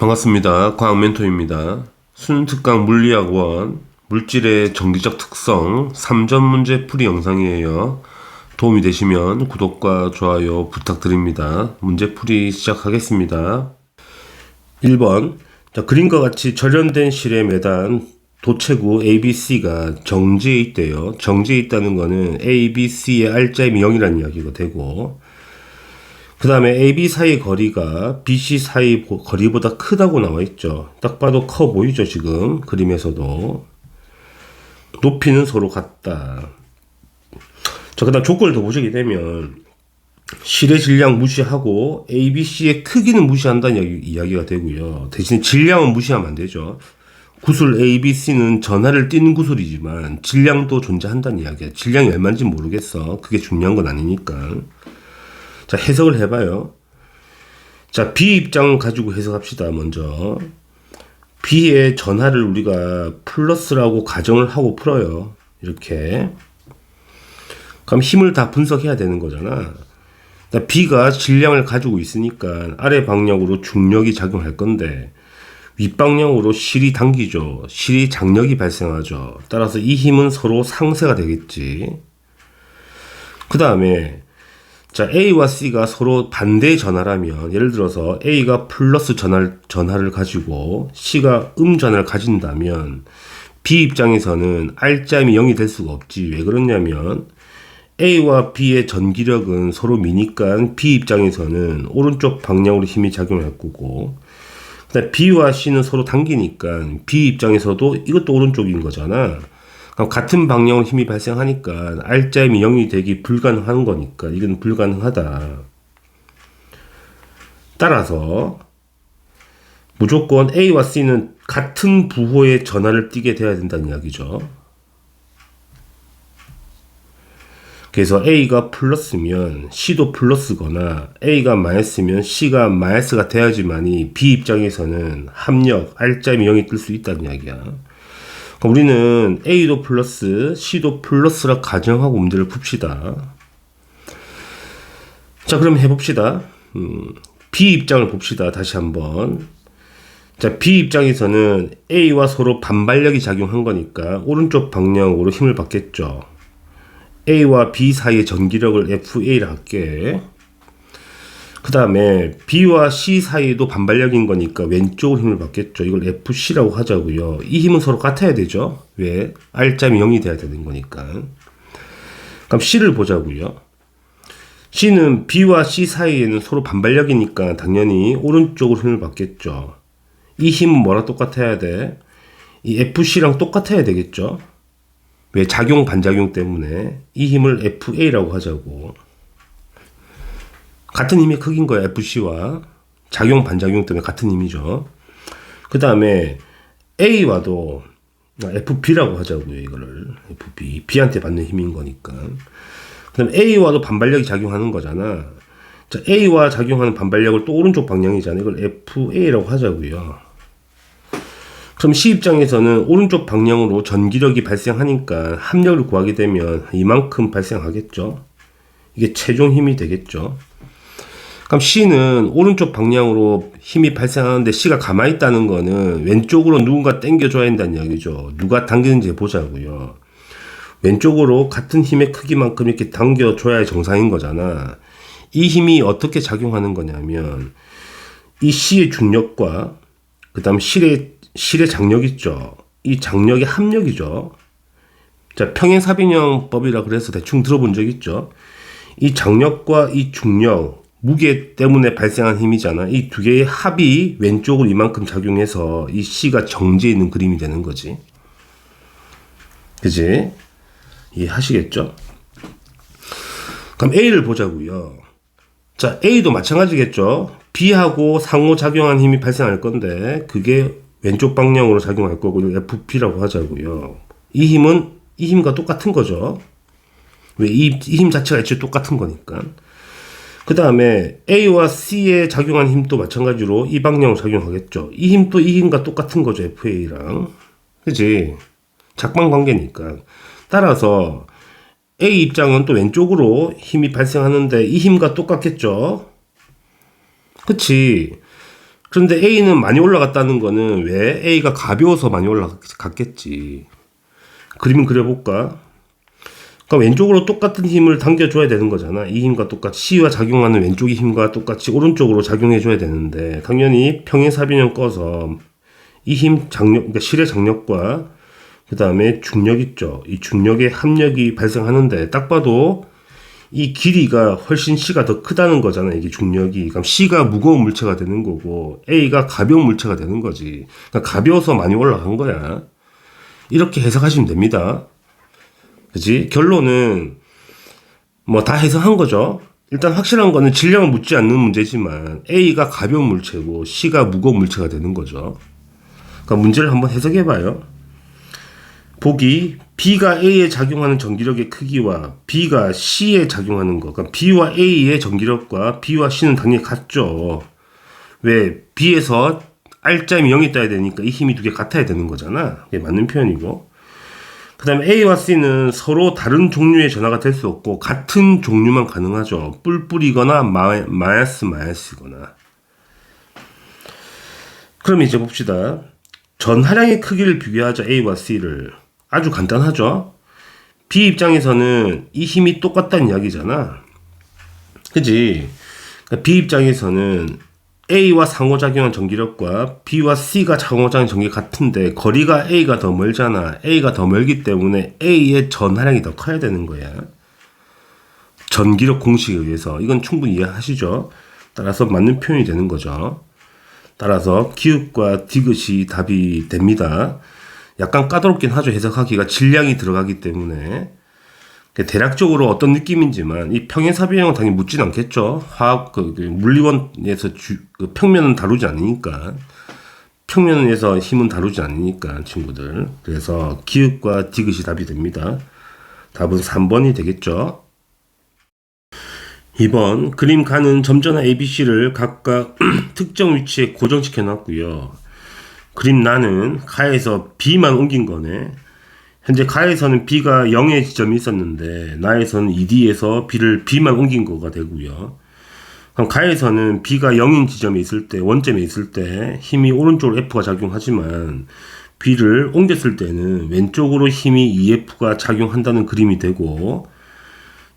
반갑습니다. 과학멘토입니다. 수능특강 물리학원 물질의 정기적 특성 3전 문제 풀이 영상이에요. 도움이 되시면 구독과 좋아요 부탁드립니다. 문제 풀이 시작하겠습니다. 1번 그림과 같이 절연된 실에 매단 도체구 ABC가 정지에 있대요. 정지에 있다는 거는 ABC의 R자임이 0이라는 이야기가 되고, 그 다음에 AB 사이 거리가 BC 사이 거리보다 크다고 나와 있죠. 딱 봐도 커 보이죠, 지금 그림에서도. 높이는 서로 같다. 자, 그 다음 조건을 더 보시게 되면 실의 질량 무시하고 ABC의 크기는 무시한다는 이야기가 되고요. 대신 질량은 무시하면 안 되죠. 구슬 ABC는 전하를 띠는 구슬이지만 질량도 존재한다는 이야기야. 질량이 얼마인지 모르겠어. 그게 중요한 건 아니니까. 자, 해석을 해봐요. 자, B 입장을 가지고 해석합시다. 먼저 B의 전하를 우리가 플러스라고 가정을 하고 풀어요. 이렇게. 그럼 힘을 다 분석해야 되는 거잖아. B가 질량을 가지고 있으니까 아래 방향으로 중력이 작용할 건데 윗방향으로 실이 당기죠. 실이 장력이 발생하죠. 따라서 이 힘은 서로 상쇄가 되겠지. 그 다음에 자, A와 C가 서로 반대의 전하라면, 예를 들어서 A가 플러스 전하를 가지고 C가 전하를 가진다면 B 입장에서는 R자임이 0이 될 수가 없지. 왜 그러냐면 A와 B의 전기력은 서로 미니까 B 입장에서는 오른쪽 방향으로 힘이 작용할 거고, 그다음 B와 C는 서로 당기니까 B 입장에서도 이것도 오른쪽인 거잖아. 그럼 같은 방향으로 힘이 발생하니까 R자임이 0이 되기 불가능한 거니까 이건 불가능하다. 따라서 무조건 A와 C는 같은 부호의 전하를 띠게 돼야 된다는 이야기죠. 그래서 A가 플러스면 C도 플러스거나 A가 마이너스면 C가 마이너스가 돼야지만이 B 입장에서는 합력 R자임이 0이 뜰 수 있다는 이야기야. 우리는 A도 플러스, C도 플러스라 가정하고 문제를 풉시다. 자, 그럼 해봅시다. B 입장을 봅시다. 다시 한번. 자, B 입장에서는 A와 서로 반발력이 작용한 거니까 오른쪽 방향으로 힘을 받겠죠. A와 B 사이의 전기력을 FA라 할게. 그 다음에 B와 C 사이도 반발력인 거니까 왼쪽으로 힘을 받겠죠. 이걸 FC라고 하자고요. 이 힘은 서로 같아야 되죠. 왜? R자임이 0이 돼야 되는 거니까. 그럼 C를 보자고요. C는 B와 C 사이에는 서로 반발력이니까 당연히 오른쪽으로 힘을 받겠죠. 이 힘은 뭐랑 똑같아야 돼? 이 FC랑 똑같아야 되겠죠. 왜? 작용 반작용 때문에 이 힘을 FA라고 하자고. 같은 힘의 크기인 거야. FC와 작용 반작용 때문에 같은 힘이죠. 그 다음에 A와도 FB라고 하자고요. 이거를 FB, B한테 받는 힘인 거니까. 그 다음에 A와도 반발력이 작용하는 거잖아. 자, A와 작용하는 반발력을 또 오른쪽 방향이잖아. 이걸 FA라고 하자고요. 그럼 C 입장에서는 오른쪽 방향으로 전기력이 발생하니까 합력을 구하게 되면 이만큼 발생하겠죠. 이게 최종 힘이 되겠죠. 그럼 C는 오른쪽 방향으로 힘이 발생하는데 C가 가만히 있다는 거는 왼쪽으로 누군가 당겨줘야 한다는 이야기죠. 누가 당기는지 보자고요. 왼쪽으로 같은 힘의 크기만큼 이렇게 당겨줘야 정상인 거잖아. 이 힘이 어떻게 작용하는 거냐면 이 C의 중력과 그 다음 실의 장력 있죠. 이 장력의 합력이죠. 자, 평행사변형법이라 그래서 대충 들어본 적 있죠. 이 장력과 이 중력 무게 때문에 발생한 힘이잖아. 이 두 개의 합이 왼쪽으로 이만큼 작용해서 이 C가 정지해 있는 그림이 되는 거지. 그지? 이해하시겠죠? 그럼 A를 보자고요. 자, A도 마찬가지겠죠. B하고 상호작용한 힘이 발생할 건데 그게 왼쪽 방향으로 작용할 거고 FP라고 하자고요. 이 힘은 이 힘과 똑같은 거죠. 왜? 이 힘 자체가 애초에 똑같은 거니까. 그 다음에 A와 C에 작용한 힘도 마찬가지로 이 방향으로 작용하겠죠. 이 힘도 이 힘과 똑같은 거죠. FA랑. 그치? 작방 관계니까. 따라서 A 입장은 또 왼쪽으로 힘이 발생하는데 이 힘과 똑같겠죠. 그치? 그런데 A는 많이 올라갔다는 거는 왜? A가 가벼워서 많이 올라갔겠지. 그림을 그려볼까? 그러니까 왼쪽으로 똑같은 힘을 당겨줘야 되는 거잖아. 이 힘과 똑같이 C와 작용하는 왼쪽의 힘과 똑같이 오른쪽으로 작용해줘야 되는데 당연히 평행사변형 꺼서 이 힘 장력, 그러니까 실의 장력과 그 다음에 중력 있죠. 이 중력의 합력이 발생하는데 딱 봐도 이 길이가 훨씬 C가 더 크다는 거잖아. 이게 중력이. 그럼 C가 무거운 물체가 되는 거고 A가 가벼운 물체가 되는 거지. 그러니까 가벼워서 많이 올라간 거야. 이렇게 해석하시면 됩니다. 그치? 결론은 뭐 다 해석한 거죠. 일단 확실한 거는 질량을 묻지 않는 문제지만 A가 가벼운 물체고 C가 무거운 물체가 되는 거죠. 그러니까 문제를 한번 해석해봐요. 보기 B가 A에 작용하는 전기력의 크기와 B가 C에 작용하는 거. 그러니까 B와 A의 전기력과 B와 C는 당연히 같죠. 왜? B에서 R점이 0이 떠야 되니까 이 힘이 두 개 같아야 되는 거잖아. 그게 맞는 표현이고. 그 다음에 A와 C는 서로 다른 종류의 전하가 될 수 없고 같은 종류만 가능하죠. 뿔뿔이거나 마이너스거나. 그럼 이제 봅시다. 전하량의 크기를 비교하자. A와 C를. 아주 간단하죠. B 입장에서는 이 힘이 똑같다는 이야기잖아. 그지? 그러니까 B 입장에서는 A와 상호작용한 전기력과 B와 C가 상호작용한 전기가 같은데 거리가 A가 더 멀잖아. A가 더 멀기 때문에 A의 전하량이 더 커야 되는 거야. 전기력 공식에 의해서. 이건 충분히 이해하시죠? 따라서 맞는 표현이 되는 거죠. 따라서 기읍과 디귿이 답이 됩니다. 약간 까다롭긴 하죠. 해석하기가 질량이 들어가기 때문에. 대략적으로 어떤 느낌인지만 이 평행사변형은 당연히 묻진 않겠죠. 화학 물리원에서 평면은 다루지 않으니까. 평면에서 힘은 다루지 않으니까 친구들. 그래서 기읍과 디귿이 답이 됩니다. 답은 3번이 되겠죠. 2번 그림 가는 점전화 ABC를 각각 특정 위치에 고정시켜 놨고요. 그림 나는 가에서 B만 옮긴 거네. 현재 가에서는 B가 0의 지점이 있었는데 나에서는 2D에서 B만 옮긴 거가 되고요. 그럼 가에서는 B가 0인 지점에 있을 때, 원점에 있을 때 힘이 오른쪽으로 F가 작용하지만 B를 옮겼을 때는 왼쪽으로 힘이 EF가 작용한다는 그림이 되고,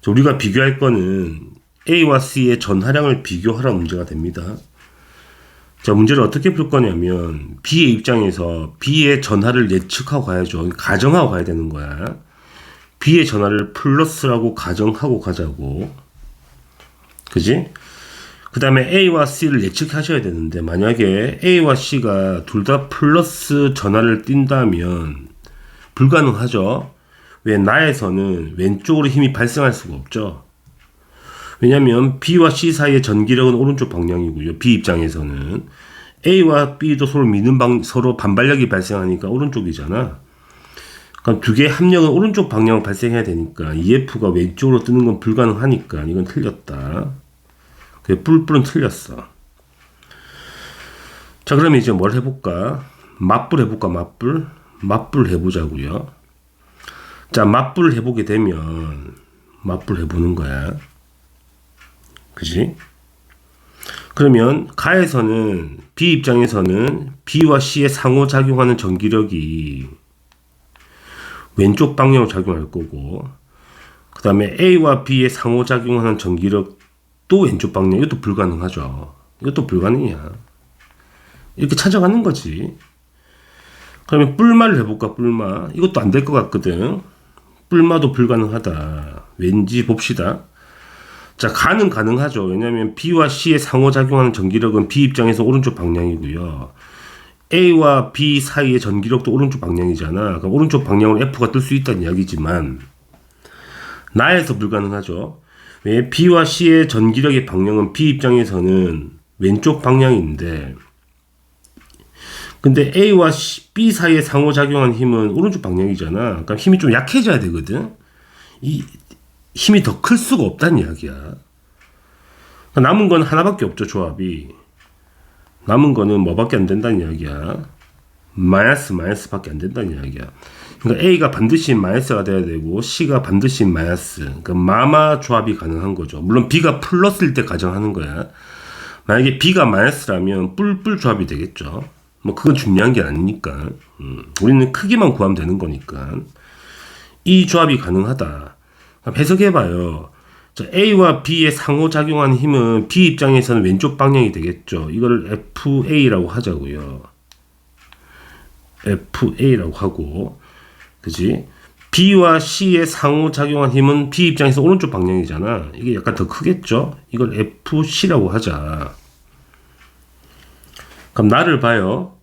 우리가 비교할 거는 A와 C의 전하량을 비교하라 문제가 됩니다. 자, 문제를 어떻게 풀 거냐면 B의 입장에서 B의 전하를 예측하고 가야죠. 가정하고 가야 되는 거야. B의 전하를 플러스라고 가정하고 가자고. 그지? 그 다음에 A와 C를 예측하셔야 되는데 만약에 A와 C가 둘 다 플러스 전하를 띈다면 불가능하죠. 왜? 나에서는 왼쪽으로 힘이 발생할 수가 없죠. 왜냐면 B와 C 사이의 전기력은 오른쪽 방향이고요. B 입장에서는 A와 B도 서로 반발력이 발생하니까 오른쪽이잖아. 그럼 두 개의 합력은 오른쪽 방향으로 발생해야 되니까 EF가 왼쪽으로 뜨는 건 불가능하니까 이건 틀렸다. 그 뿔뿔은 틀렸어. 자, 그러면 이제 뭘 해볼까? 맞불 해볼까? 맞불 해보자고요. 자, 맞불 해보게 되면 맞불 해보는 거야. 그지? 그러면 가에서는 B 입장에서는 B와 C의 상호작용하는 전기력이 왼쪽 방향으로 작용할 거고 그 다음에 A와 B의 상호작용하는 전기력도 왼쪽 방향. 이것도 불가능하죠. 이것도 불가능이야. 이렇게 찾아가는 거지. 그러면 뿔마를 해볼까? 뿔마. 이것도 안 될 것 같거든. 뿔마도 불가능하다. 왠지 봅시다. 자, 가는 가능하죠. 왜냐하면 B와 C의 상호작용하는 전기력은 B 입장에서 오른쪽 방향이고요. A와 B 사이의 전기력도 오른쪽 방향이잖아. 그럼 오른쪽 방향으로 F가 뜰 수 있다는 이야기지만 나에서 불가능하죠. 왜? B와 C의 전기력의 방향은 B 입장에서는 왼쪽 방향인데 근데 A와 B 사이에 상호작용한 힘은 오른쪽 방향이잖아. 그러니까 힘이 좀 약해져야 되거든. 이 힘이 더 클 수가 없다는 이야기야. 그러니까 남은 건 하나밖에 없죠, 조합이. 남은 거는 뭐밖에 안 된다는 이야기야. 마이너스밖에 안 된다는 이야기야. 그러니까 A가 반드시 마이너스가 돼야 되고 C가 반드시 마이너스. 그러니까 마마 조합이 가능한 거죠. 물론 B가 플러스일 때 가정하는 거야. 만약에 B가 마이너스라면 뿔뿔 조합이 되겠죠. 뭐 그건 중요한 게 아니니까. 우리는 크기만 구하면 되는 거니까. 이 조합이 가능하다. 해석해봐요. A와 B의 상호작용하는 힘은 B 입장에서는 왼쪽 방향이 되겠죠. 이걸 FA라고 하자고요. FA라고 하고, 그지? B와 C의 상호작용한 힘은 B 입장에서 오른쪽 방향이잖아. 이게 약간 더 크겠죠? 이걸 FC라고 하자. 그럼 나를 봐요.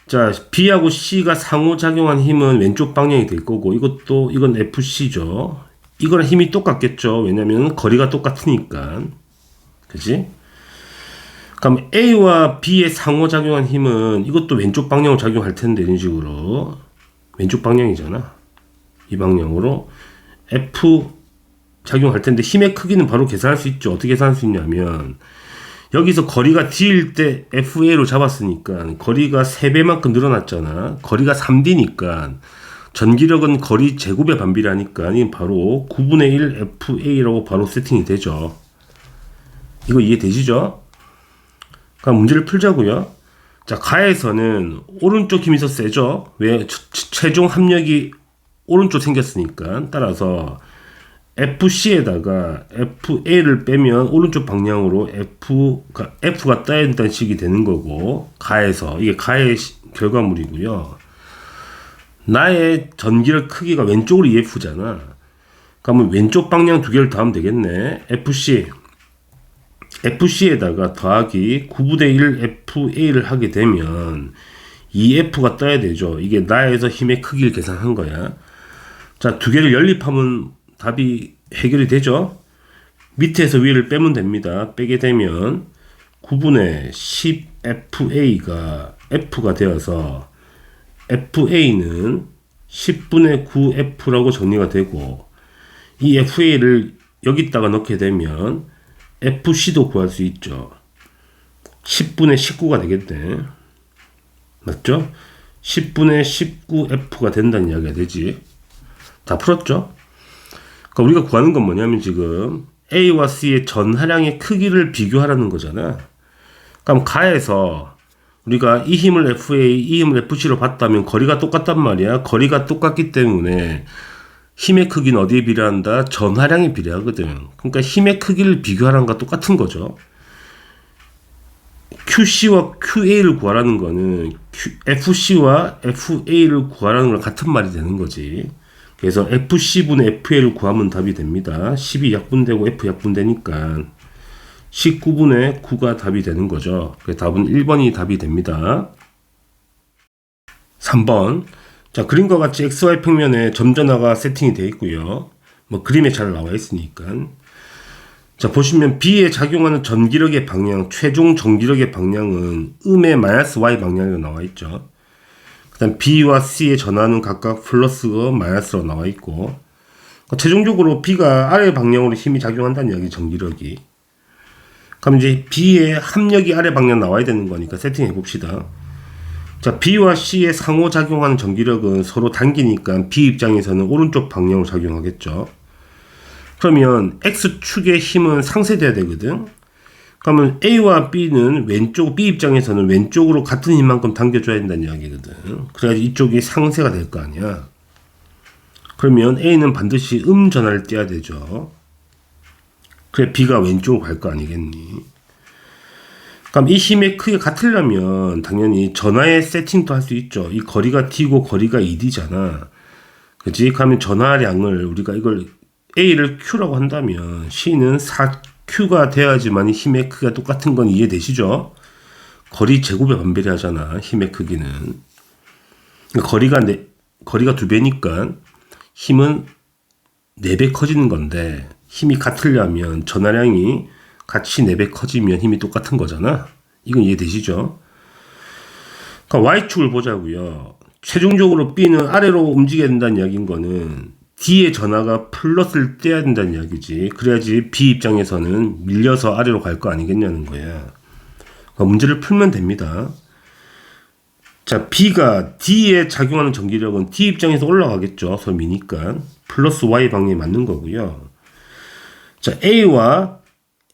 자, B하고 C가 상호작용한 힘은 왼쪽 방향이 될 거고, 이건 FC죠. 이거랑 힘이 똑같겠죠. 왜냐면 거리가 똑같으니까. 그지? 그럼 A와 B의 상호작용한 힘은 이것도 왼쪽 방향으로 작용할 텐데, 이런 식으로. 왼쪽 방향이잖아. 이 방향으로 F 작용할 텐데, 힘의 크기는 바로 계산할 수 있죠. 어떻게 계산할 수 있냐면, 여기서 거리가 D일 때 FA로 잡았으니까 거리가 3배만큼 늘어났잖아. 거리가 3D니까 전기력은 거리 제곱에 반비례하니까 이 바로 9분의 1 FA라고 바로 세팅이 되죠. 이거 이해되시죠? 그럼 문제를 풀자고요. 자, 가에서는 오른쪽 힘이 더 세죠. 왜? 최종 합력이 오른쪽 생겼으니까. 따라서 FC에다가 FA를 빼면 오른쪽 방향으로 F가 떠야 된다는 식이 되는 거고, 가에서 이게 가의 결과물이고요. 나의 전기력 크기가 왼쪽으로 EF잖아. 그러면 왼쪽 방향 두 개를 더하면 되겠네. FC에다가 더하기 9분의 1 FA를 하게 되면 EF가 떠야 되죠. 이게 나에서 힘의 크기를 계산한 거야. 자, 두 개를 연립하면 답이 해결이 되죠. 밑에서 위를 빼면 됩니다. 빼게 되면 9분의 10 FA가 F가 되어서 FA는 10분의 9 F라고 정리가 되고, 이 FA를 여기다가 넣게 되면 FC도 구할 수 있죠. 10분의 19가 되겠네. 맞죠? 10분의 19 F가 된다는 이야기가 되지. 다 풀었죠? 그러니까 우리가 구하는 건 뭐냐면 지금 A와 C의 전하량의 크기를 비교하라는 거잖아. 그럼 가에서 우리가 이 힘을 FA, 이 힘을 FC로 봤다면 거리가 똑같단 말이야. 거리가 똑같기 때문에 힘의 크기는 어디에 비례한다? 전하량에 비례하거든. 그러니까 힘의 크기를 비교하라는 것과 똑같은 거죠. QC와 QA를 구하라는 거는 FC와 FA를 구하라는 거랑 같은 말이 되는 거지. 그래서 FC분의 FA를 구하면 답이 됩니다. 10이 약분되고 F 약분되니까 19분의 9가 답이 되는 거죠. 그래서 답은 1번이 답이 됩니다. 3번. 자, 그림과 같이 XY 평면에 점전화가 세팅이 되어 있고요. 뭐 그림에 잘 나와 있으니까. 자, 보시면 B에 작용하는 전기력의 방향, 최종 전기력의 방향은 음의 마이너스 Y 방향으로 나와 있죠. 그 다음 B와 C의 전하는 각각 플러스와 마이너스로 나와 있고, 최종적으로 B가 아래 방향으로 힘이 작용한다는 이야기, 전기력이. 그럼 이제 B의 합력이 아래 방향 나와야 되는 거니까 세팅해 봅시다. 자, B와 C의 상호작용하는 전기력은 서로 당기니까 B 입장에서는 오른쪽 방향으로 작용하겠죠. 그러면 X축의 힘은 상쇄돼야 되거든. 그러면 A와 B는 왼쪽, B 입장에서는 왼쪽으로 같은 힘만큼 당겨줘야 된다는 이야기거든. 그래야지 이쪽이 상쇄가 될 거 아니야. 그러면 A는 반드시 전하를 떼야 되죠. 그래 B가 왼쪽으로 갈 거 아니겠니? 그럼 이 힘의 크기가 같으려면 당연히 전하의 세팅도 할 수 있죠. 이 거리가 T고 거리가 2D잖아. 그치? 그러면 전하량을 우리가 이걸 A를 Q라고 한다면 C는 4Q가 돼야지만 힘의 크기가 똑같은 건 이해되시죠? 거리 제곱에 반비례하잖아. 힘의 크기는. 거리가 2배니까 힘은 4배 커지는 건데, 힘이 같으려면 전하량이 같이 4배 커지면 힘이 똑같은 거잖아. 이건 이해되시죠? 그러니까 Y축을 보자고요. 최종적으로 B는 아래로 움직여야 된다는 이야기인 거는 D의 전하가 플러스를 떼야 된다는 이야기지. 그래야지 B 입장에서는 밀려서 아래로 갈 거 아니겠냐는 거야. 그러니까 문제를 풀면 됩니다. 자, B가 D에 작용하는 전기력은 D 입장에서 올라가겠죠. 서로 미니까. 플러스 Y 방향이 맞는 거고요. 자, A와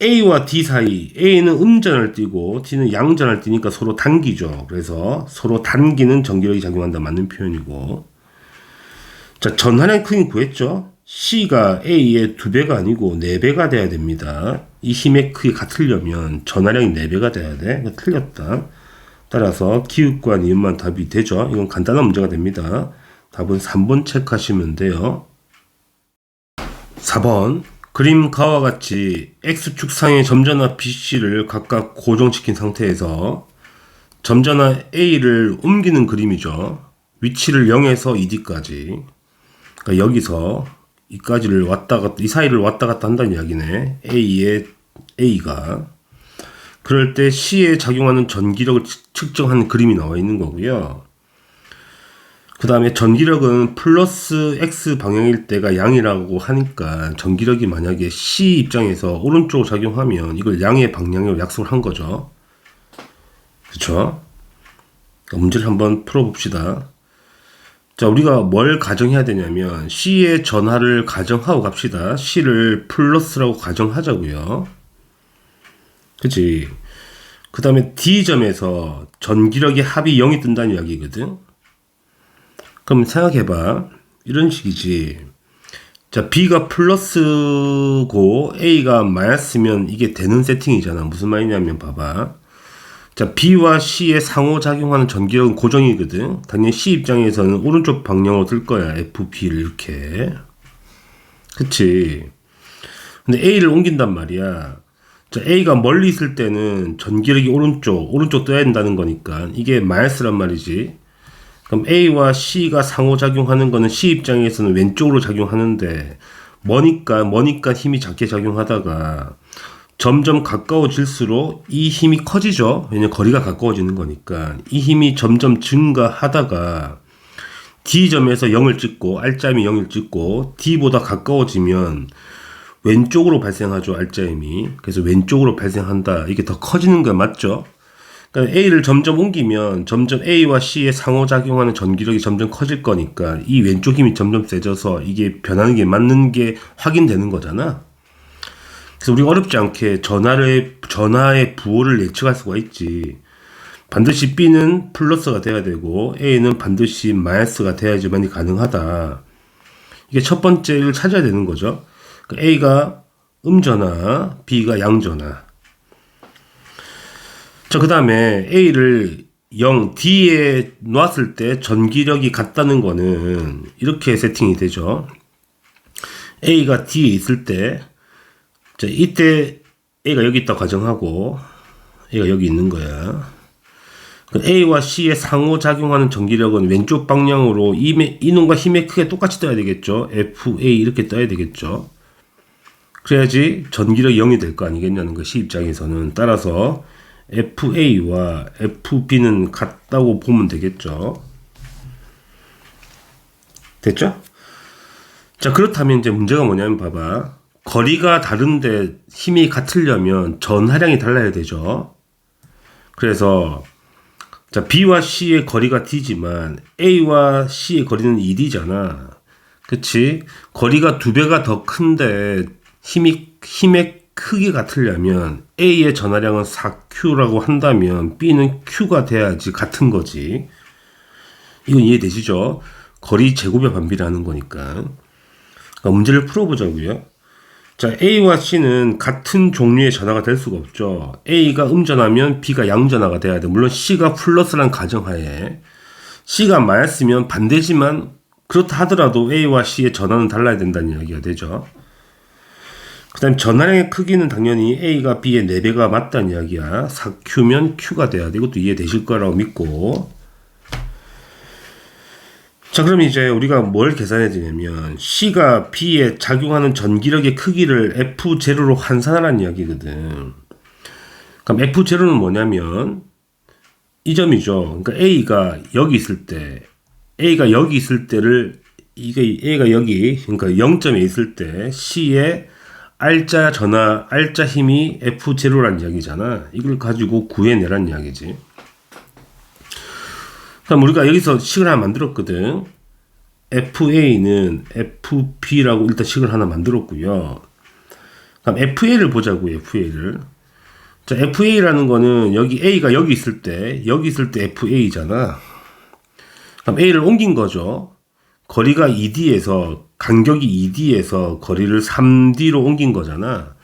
A와 D 사이, A는 음전을 띠고 D는 양전을 띠니까 서로 당기죠. 그래서 서로 당기는 전기력이 작용한다. 맞는 표현이고. 자, 전하량 크기 구했죠. C가 A의 2배가 아니고 4배가 돼야 됩니다. 이 힘의 크기 같으려면 전하량이 4배가 돼야 돼. 이거 틀렸다. 따라서 기울과 니은만 답이 되죠. 이건 간단한 문제가 됩니다. 답은 3번 체크하시면 돼요. 4번 그림가와 같이 X축상의 점전화 BC를 각각 고정시킨 상태에서 점전화 A를 옮기는 그림이죠. 위치를 0에서 2D까지. 그러니까 여기서 이까지를 왔다 갔다, 이 사이를 왔다 갔다 한다는 이야기네. A가. 그럴 때 C에 작용하는 전기력을 측정하는 그림이 나와 있는 거고요. 그 다음에 전기력은 플러스 X 방향일 때가 양이라고 하니까 전기력이 만약에 C 입장에서 오른쪽으로 작용하면 이걸 양의 방향으로 약속을 한 거죠. 그쵸? 문제를 한번 풀어봅시다. 자, 우리가 뭘 가정해야 되냐면 C의 전하를 가정하고 갑시다. C를 플러스라고 가정하자고요. 그치? 그 다음에 D점에서 전기력의 합이 0이 뜬다는 이야기거든. 그럼 생각해봐. 이런 식이지. 자, B가 플러스고 A가 마이너스면 이게 되는 세팅이잖아. 무슨 말이냐면 봐봐. 자, B와 C의 상호작용하는 전기력은 고정이거든. 당연히 C 입장에서는 오른쪽 방향으로 들 거야. FB를 이렇게. 그치? 근데 A를 옮긴단 말이야. 자, A가 멀리 있을 때는 전기력이 오른쪽 떠야 된다는 거니까 이게 마이너스란 말이지. 그럼 A와 C가 상호작용하는 거는 C 입장에서는 왼쪽으로 작용하는데 머니까 힘이 작게 작용하다가 점점 가까워질수록 이 힘이 커지죠. 왜냐면 거리가 가까워지는 거니까 이 힘이 점점 증가하다가 D점에서 0을 찍고 R점이 0을 찍고 D보다 가까워지면 왼쪽으로 발생하죠. R점이. 그래서 왼쪽으로 발생한다. 이게 더 커지는 거 맞죠? 그러니까 A를 점점 옮기면 점점 A와 C의 상호작용하는 전기력이 점점 커질 거니까 이 왼쪽 힘이 점점 세져서 이게 변하는 게 맞는 게 확인되는 거잖아. 그래서 우리가 어렵지 않게 전하의 부호를 예측할 수가 있지. 반드시 B는 플러스가 돼야 되고 A는 반드시 마이너스가 돼야지만이 가능하다. 이게 첫 번째를 찾아야 되는 거죠. 그러니까 A가 음전하, B가 양전하. 자, 그 다음에 A를 0, D에 놨을 때 전기력이 같다는 거는 이렇게 세팅이 되죠. A가 D에 있을 때, 자, 이때 A가 여기 있다 가정하고, A가 여기 있는 거야. A와 C의 상호작용하는 전기력은 왼쪽 방향으로 이놈과 힘의 크게 똑같이 떠야 되겠죠. FA 이렇게 떠야 되겠죠. 그래야지 전기력이 0이 될 거 아니겠냐는 거, C 입장에서는. 따라서 FA와 FB는 같다고 보면 되겠죠. 됐죠? 자, 그렇다면 이제 문제가 뭐냐면 봐봐. 거리가 다른데 힘이 같으려면 전하량이 달라야 되죠. 그래서 자, B와 C의 거리가 D지만 A와 C의 거리는 2D잖아. 그치? 거리가 2배가 더 큰데 힘의 크기 같으려면 A의 전하량은 4Q라고 한다면 B는 Q가 돼야지 같은 거지. 이건 이해되시죠? 거리 제곱의 반비라는 거니까. 그러니까 문제를 풀어보자고요. 자, A와 C는 같은 종류의 전하가 될 수가 없죠. A가 음전하면 B가 양전하가 돼야 돼. 물론 C가 플러스란 가정하에 C가 마이너스면 반대지만 그렇다 하더라도 A와 C의 전하는 달라야 된다는 이야기가 되죠. 그 다음에 전하량의 크기는 당연히 A가 B의 4배가 맞다는 이야기야. 4Q면 Q가 돼야 돼. 이것도 이해되실 거라고 믿고. 자, 그럼 이제 우리가 뭘 계산해야 되냐면 C가 B에 작용하는 전기력의 크기를 F0로 환산하라는 이야기거든. 그럼 F0는 뭐냐면 이 점이죠. 그러니까 A가 여기 있을 때를 이게 A가 여기, 그러니까 0점에 있을 때 C의 R자 전하, R자 힘이 F0라는 이야기잖아. 이걸 가지고 구해내라는 이야기지. 그럼 우리가 여기서 식을 하나 만들었거든. FA는 FB라고 일단 식을 하나 만들었고요. 그럼 FA를 보자고, FA를. 자, FA라는 거는 여기 A가 여기 있을 때 FA잖아. 그럼 A를 옮긴 거죠. 거리가 2D에서, 간격이 2D에서 거리를 3D로 옮긴 거잖아.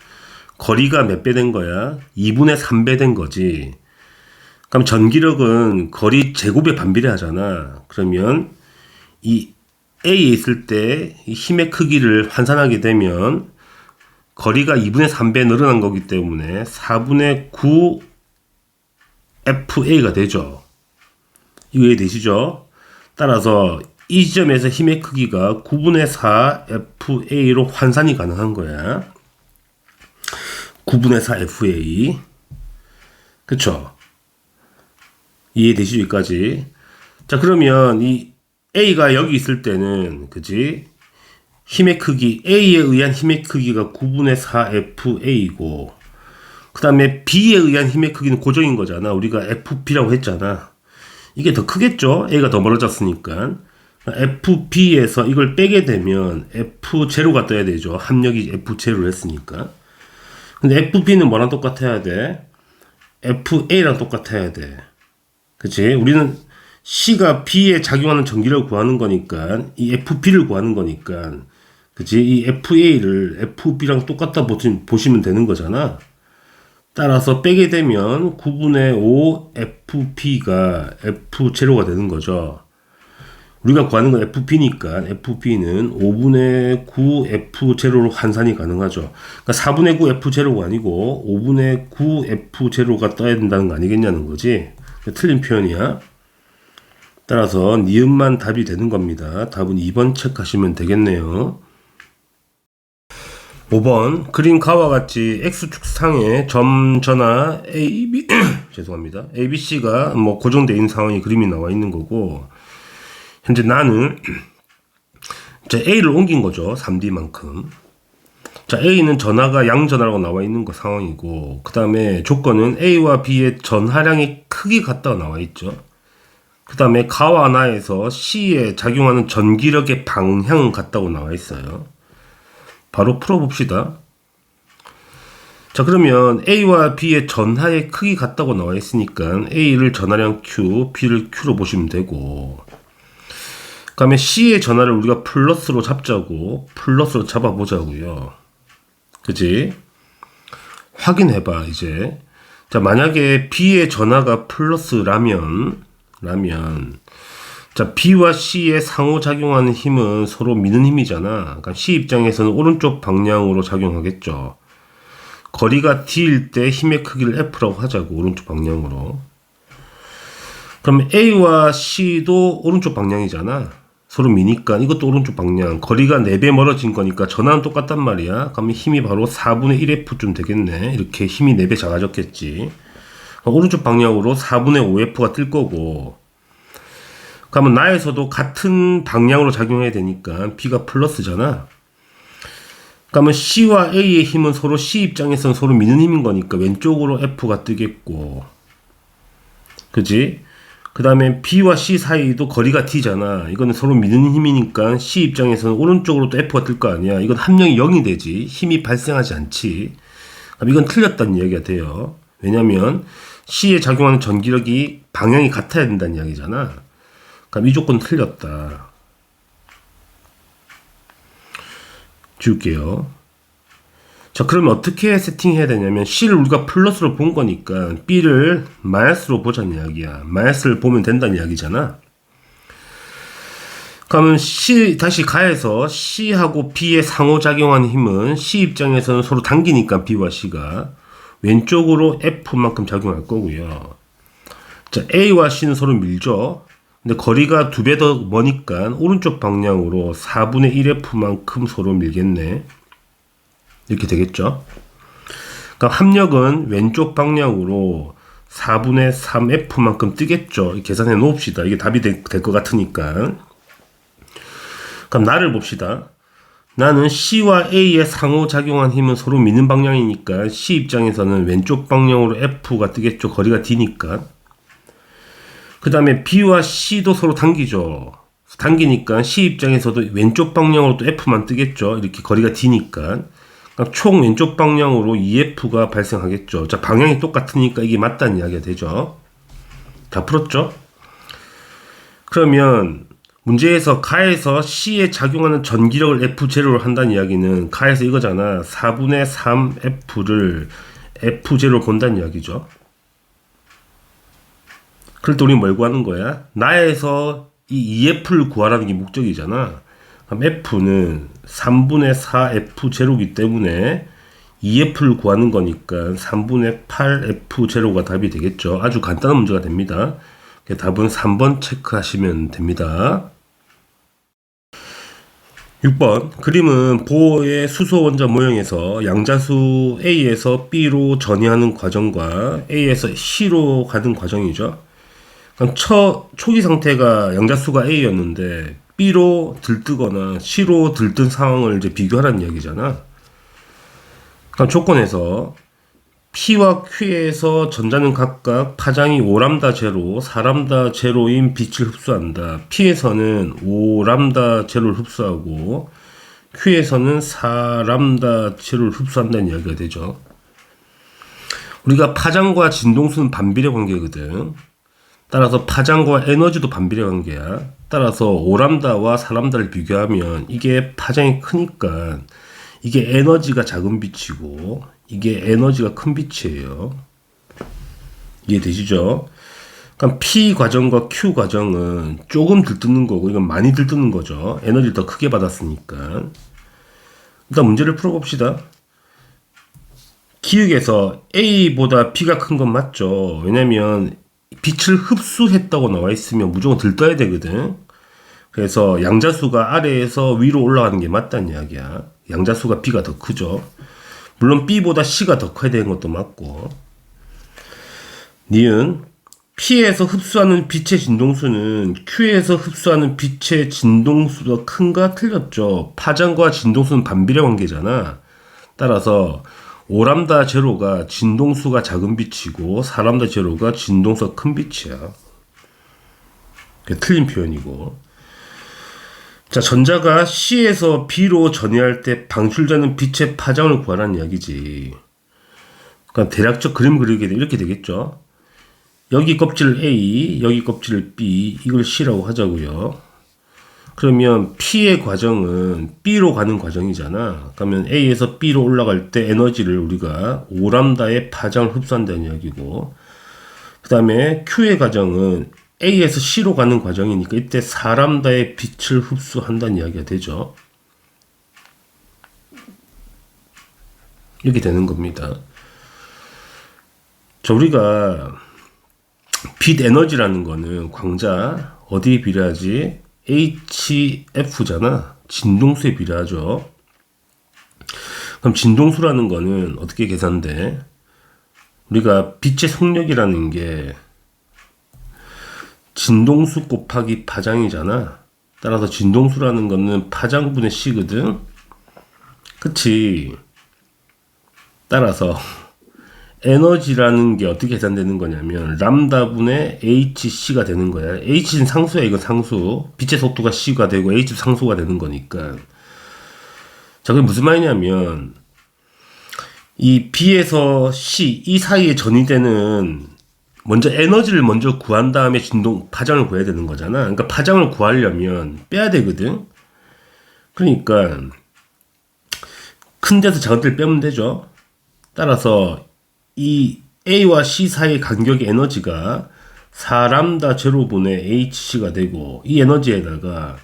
거리가 몇 배 된 거야? 2분의 3배 된 거지. 그럼 전기력은 거리 제곱에 반비례하잖아. 그러면 이 A에 있을 때 이 힘의 크기를 환산하게 되면 거리가 2분의 3배 늘어난 거기 때문에 4분의 9 FA가 되죠. 이거 이해되시죠? 따라서 이 지점에서 힘의 크기가 9분의 4 FA로 환산이 가능한 거야. 9분의 4 FA. 그쵸? 이해되시죠? 여기까지. 자, 그러면 이 A가 여기 있을 때는, 그지? 힘의 크기, A에 의한 힘의 크기가 9분의 4 FA고, 그 다음에 B에 의한 힘의 크기는 고정인 거잖아. 우리가 FP라고 했잖아. 이게 더 크겠죠? A가 더 멀어졌으니까. FB에서 이걸 빼게 되면 F0가 떠야 되죠. 합력이 F0를 했으니까. 근데 FB는 뭐랑 똑같아야 돼? FA랑 똑같아야 돼. 그치? 우리는 C가 B에 작용하는 전기력을 구하는 거니까, 이 FB를 구하는 거니까, 그치? 이 FA를 FB랑 똑같다 보시면 되는 거잖아. 따라서 빼게 되면 9분의 5 FP가 F0가 되는 거죠. 우리가 구하는 건 FP니까 FP는 5분의 9 F0로 환산이 가능하죠. 그러니까 4분의 9 F0가 아니고 5분의 9 F0가 떠야 된다는 거 아니겠냐는 거지. 틀린 표현이야. 따라서 니은만 답이 되는 겁니다. 답은 2번 체크하시면 되겠네요. 5번 그림가와 같이 X축상에 점 전화 AB 죄송합니다. ABC가 뭐 고정되어 있는 상황이 그림이 나와 있는 거고, 현재 나는 이제 A를 옮긴 거죠. 3D만큼. 자, A는 전하가 양전하라고 나와 있는 거 상황이고, 그 다음에 조건은 A와 B의 전하량의 크기 같다고 나와 있죠. 그 다음에 가와 나에서 C에 작용하는 전기력의 방향은 같다고 나와 있어요. 바로 풀어봅시다. 자, 그러면 A와 B의 전하의 크기 같다고 나와 있으니까 A를 전하량 Q, B를 Q로 보시면 되고, 그 다음에 C의 전하를 우리가 플러스로 잡자고, 플러스로 잡아보자고요. 그치? 확인해봐, 이제. 자, 만약에 B의 전하가 플러스라면, 자, B와 C의 상호작용하는 힘은 서로 미는 힘이잖아. 그러니까 C 입장에서는 오른쪽 방향으로 작용하겠죠. 거리가 D일 때 힘의 크기를 F라고 하자고, 오른쪽 방향으로. 그럼 A와 C도 오른쪽 방향이잖아. 서로 미니까 이것도 오른쪽 방향. 거리가 4배 멀어진 거니까 전하는 똑같단 말이야. 그러면 힘이 바로 4분의 1F쯤 되겠네. 이렇게 힘이 4배 작아졌겠지. 오른쪽 방향으로 4분의 5F가 뜰 거고, 그러면 나에서도 같은 방향으로 작용해야 되니까 B가 플러스잖아. 그러면 C와 A의 힘은 서로 C 입장에서는 서로 미는 힘인 거니까 왼쪽으로 F가 뜨겠고, 그지? 그 다음에 B와 C 사이도 거리가 D잖아. 이거는 서로 미는 힘이니까 C 입장에서는 오른쪽으로 또 F가 뜰 거 아니야. 이건 합력이 0이 되지. 힘이 발생하지 않지. 그럼 이건 틀렸다는 이야기가 돼요. 왜냐면 C에 작용하는 전기력이 방향이 같아야 된다는 이야기잖아. 그럼 이 조건 틀렸다. 지울게요. 자, 그러면 어떻게 세팅해야 되냐면 C를 우리가 플러스로 본 거니까 B를 마이너스로 보자는 이야기야. 마이너스를 보면 된다는 이야기잖아. 그러면 C 다시 가해서 C하고 B의 상호작용하는 힘은 C 입장에서는 서로 당기니까 B와 C가 왼쪽으로 F만큼 작용할 거고요. 자, A와 C는 서로 밀죠. 근데 거리가 2배 더 머니까 오른쪽 방향으로 4분의 1F만큼 서로 밀겠네. 이렇게 되겠죠. 그러니까 합력은 왼쪽 방향으로 4분의 3F만큼 뜨겠죠. 계산해 놓읍시다. 이게 답이 될 것 같으니까. 그럼 나를 봅시다. 나는 C와 A의 상호작용한 힘은 서로 미는 방향이니까 C 입장에서는 왼쪽 방향으로 F가 뜨겠죠. 거리가 D니까. 그 다음에 B와 C도 서로 당기죠. 당기니까 C 입장에서도 왼쪽 방향으로 또 F만 뜨겠죠. 이렇게 거리가 D니까. 그러니까 총 왼쪽 방향으로 EF가 발생하겠죠. 자, 방향이 똑같으니까 이게 맞다는 이야기가 되죠. 다 풀었죠? 그러면 문제에서 가에서 C에 작용하는 전기력을 F0로 한다는 이야기는 가에서 이거잖아. 4분의 3F를 F0로 본다는 이야기죠. 그럴 때 우리 뭘 구하는 거야? 나에서 이 EF를 구하라는 게 목적이잖아. 그럼 F는 3분의 4F0이기 때문에 EF를 구하는 거니까 3분의 8F0가 답이 되겠죠. 아주 간단한 문제가 됩니다. 답은 3번 체크하시면 됩니다. 6번 그림은 보호의 수소 원자 모형에서 양자수 A에서 B로 전이하는 과정과 A에서 C로 가는 과정이죠. 그럼 초기 상태가 양자수가 A였는데 B로 들뜨거나 C로 들뜬 상황을 이제 비교하라는 이야기잖아. 그럼 조건에서 P와 Q에서 전자는 각각 파장이 5람다 제로, 4람다 제로인 빛을 흡수한다. P에서는 5람다 제로를 흡수하고 Q에서는 4람다 제로를 흡수한다는 이야기가 되죠. 우리가 파장과 진동수는 반비례 관계거든. 따라서 파장과 에너지도 반비례 관계야. 따라서 5람다와 4람다를 비교하면 이게 파장이 크니까 이게 에너지가 작은 빛이고 이게 에너지가 큰 빛이에요. 이해되시죠? 그럼 P 과정과 Q 과정은 조금 들뜨는 거고 이건 많이 들뜨는 거죠. 에너지를 더 크게 받았으니까. 일단 문제를 풀어봅시다. 기역에서 A보다 B가 큰 건 맞죠. 왜냐면 빛을 흡수했다고 나와 있으면 무조건 들떠야 되거든. 그래서 양자수가 아래에서 위로 올라가는 게 맞다는 이야기야. 양자수가 B가 더 크죠. 물론 B보다 C가 더 커야 되는 것도 맞고. 니은 P에서 흡수하는 빛의 진동수는 Q에서 흡수하는 빛의 진동수가 큰가 틀렸죠. 파장과 진동수는 반비례 관계잖아. 따라서 5람다 제로가 진동수가 작은 빛이고 4람다 제로가 진동수가 큰 빛이야. 그게 틀린 표현이고. 자, 전자가 C에서 B로 전이할 때 방출되는 빛의 파장을 구하라는 이야기지. 그러니까 대략적 그림 그리게 이렇게 되겠죠. 여기 껍질 A, 여기 껍질 B, 이걸 C라고 하자고요. 그러면 P의 과정은 B로 가는 과정이잖아. 그러면 A에서 B로 올라갈 때 에너지를 우리가 5람다의 파장을 흡수한다는 이야기고, 그 다음에 Q의 과정은 A에서 C로 가는 과정이니까 이때 4람다의 빛을 흡수한다는 이야기가 되죠. 이렇게 되는 겁니다. 자, 우리가 빛 에너지라는 거는 광자 어디에 비례하지? HF잖아. 진동수에 비례하죠. 그럼 진동수라는 거는 어떻게 계산돼? 우리가 빛의 속력이라는 게 진동수 곱하기 파장이잖아. 따라서 진동수라는 거는 파장분의 C거든. 그치? 따라서 에너지라는 게 어떻게 계산되는 거냐면 람다분의 HC가 되는 거야. H는 상수야. 이건 상수. 빛의 속도가 C가 되고 H도 상수가 되는 거니까. 자, 그게 무슨 말이냐면 이 B에서 C 이 사이에 전이되는 먼저 에너지를 먼저 구한 다음에 파장을 구해야 되는 거잖아. 그러니까 파장을 구하려면 빼야 되거든. 그러니까 큰 데서 작은 데를 빼면 되죠. 따라서 이 A와 C 사이의 간격의 에너지가 4람다 제로분의 HC가 되고 이 에너지에다가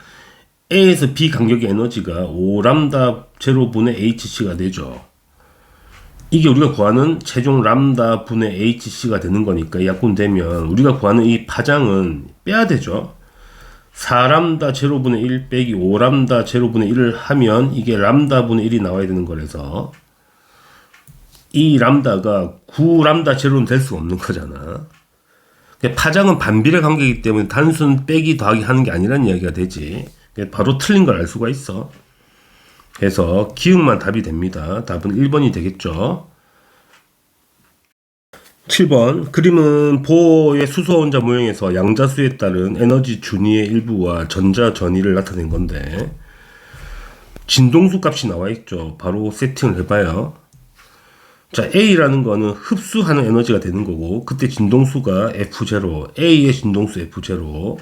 A에서 B 간격의 에너지가 5람다 제로분의 HC가 되죠. 이게 우리가 구하는 최종 람다 분의 HC가 되는 거니까 이 약분되면 우리가 구하는 이 파장은 빼야 되죠. 4람다 제로분의 1 빼기 5람다 제로분의 1을 하면 이게 람다 분의 1이 나와야 되는 거라서 이 람다가 9람다 제로는 될 수가 없는 거잖아. 파장은 반비례 관계이기 때문에 단순 빼기 더하기 하는 게 아니라는 이야기가 되지. 바로 틀린 걸 알 수가 있어. 그래서 기억만 답이 됩니다. 답은 1번이 되겠죠. 7번 그림은 보호의 수소 원자 모형에서 양자수에 따른 에너지 준위의 일부와 전자 전위를 나타낸 건데 진동수 값이 나와 있죠. 바로 세팅을 해봐요. 자, A라는 거는 흡수하는 에너지가 되는 거고, 그때 진동수가 F0, A의 진동수 F0.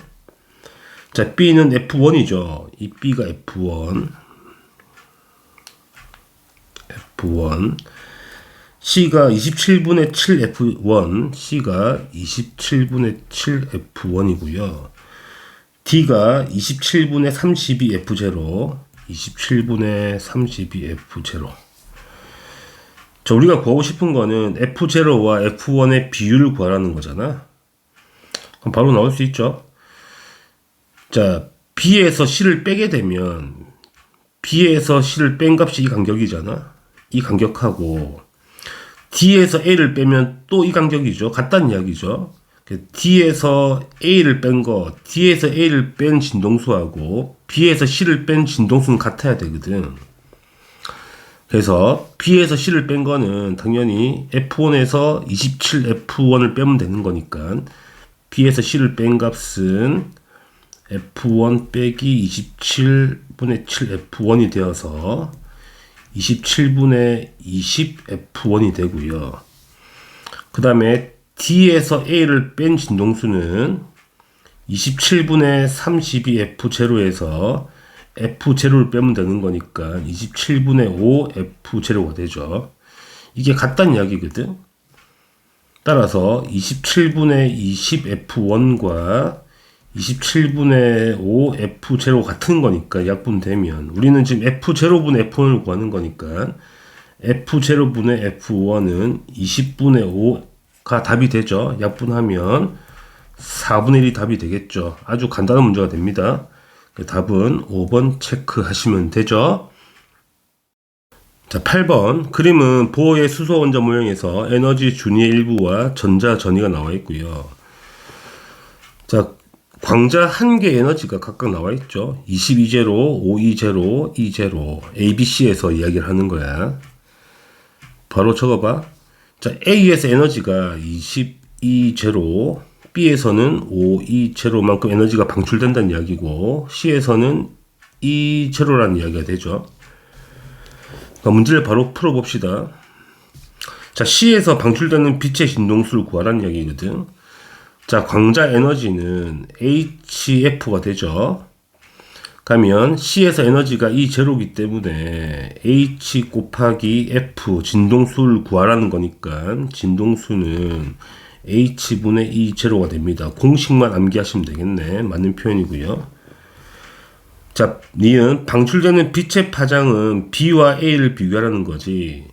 자, B는 F1이죠. 이 B가 F1. C가 27분의 7 F1, C가 27분의 7 F1이고요. D가 27분의 32 F0, 27분의 32 F0. 자, 우리가 구하고 싶은 거는 F0와 F1의 비율을 구하라는 거잖아. 그럼 바로 나올 수 있죠. 자, B에서 C를 빼게 되면 B에서 C를 뺀 값이 이 간격이잖아. 이 간격하고 D에서 A를 빼면 또 이 간격이죠. 같다는 이야기죠. D에서 A를 뺀 거, D에서 A를 뺀 진동수하고 B에서 C를 뺀 진동수는 같아야 되거든. 그래서 B에서 C를 뺀 거는 당연히 F1에서 27 F1을 빼면 되는 거니까 B에서 C를 뺀 값은 F1 빼기 27분의 7 F1이 되어서 27분의 20 F1이 되고요. 그 다음에 D에서 A를 뺀 진동수는 27분의 32 F0에서 F0를 빼면 되는 거니까 27분의 5 F0가 되죠. 이게 같다는 이야기거든. 따라서 27분의 20 F1과 27분의 5 F0 같은 거니까 약분되면 우리는 지금 F0분의 F1을 구하는 거니까 F0분의 F1은 20분의 5가 답이 되죠. 약분하면 4분의 1이 답이 되겠죠. 아주 간단한 문제가 됩니다. 답은 5번 체크하시면 되죠. 자, 8번 그림은 보호의 수소 원자 모형에서 에너지 준위의 일부와 전자 전위가 나와 있고요. 자, 광자 한 개 에너지가 각각 나와 있죠. 22제로, 52제로, 2제로, ABC에서 이야기를 하는 거야. 바로 적어봐. 자, A에서 에너지가 22제로, B에서는 52제로만큼 에너지가 방출된다는 이야기고, C에서는 2제로라는 이야기가 되죠. 그러니까 문제를 바로 풀어봅시다. 자, C에서 방출되는 빛의 진동수를 구하라는 이야기거든. 자, 광자 에너지는 HF가 되죠. 그러면 C에서 에너지가 E0이기 때문에 H 곱하기 F 진동수를 구하라는 거니까 진동수는 H분의 E0가 됩니다. 공식만 암기하시면 되겠네. 맞는 표현이고요. 자, 니은 방출되는 빛의 파장은 B와 A를 비교하라는 거지.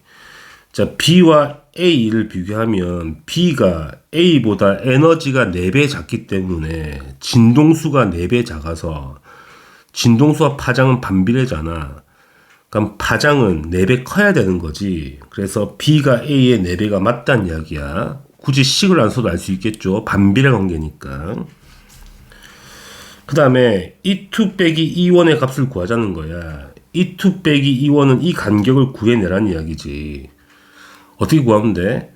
자, B와 A를 비교하면 B가 A보다 에너지가 4배 작기 때문에 진동수가 4배 작아서 진동수와 파장은 반비례잖아. 그럼 파장은 4배 커야 되는 거지. 그래서 B가 A의 4배가 맞다는 이야기야. 굳이 식을 안 써도 알 수 있겠죠. 반비례 관계니까. 그 다음에 E2 빼기 E1의 값을 구하자는 거야. E2 빼기 E1은 이 간격을 구해내라는 이야기지. 어떻게 구하면 돼?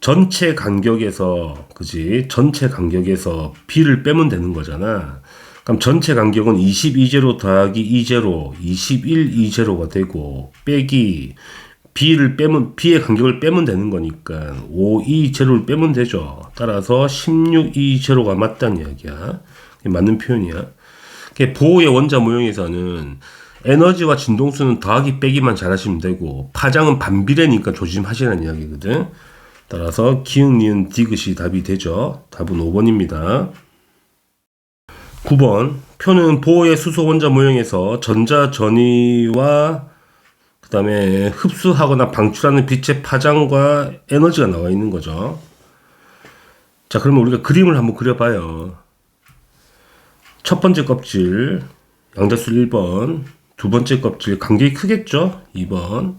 전체 간격에서, 그지? 전체 간격에서 B를 빼면 되는 거잖아. 그럼 전체 간격은 22제로 더하기 2제로, 21 2제로가 되고, 빼기, B의 간격을 빼면 되는 거니까, 5 2제로를 빼면 되죠. 따라서 16 2제로가 맞다는 이야기야. 맞는 표현이야. 보호의 원자 모형에서는 에너지와 진동수는 더하기 빼기만 잘하시면 되고 파장은 반비례니까 조심하시라는 이야기거든. 따라서 기흥, 니은, 디귿이 답이 되죠. 답은 5번입니다. 9번 표는 보호의 수소 원자 모형에서 전자 전위와 그 다음에 흡수하거나 방출하는 빛의 파장과 에너지가 나와 있는 거죠. 자, 그러면 우리가 그림을 한번 그려봐요. 첫 번째 껍질 양자수 1번, 두 번째 껍질 간격이 크겠죠? 2번,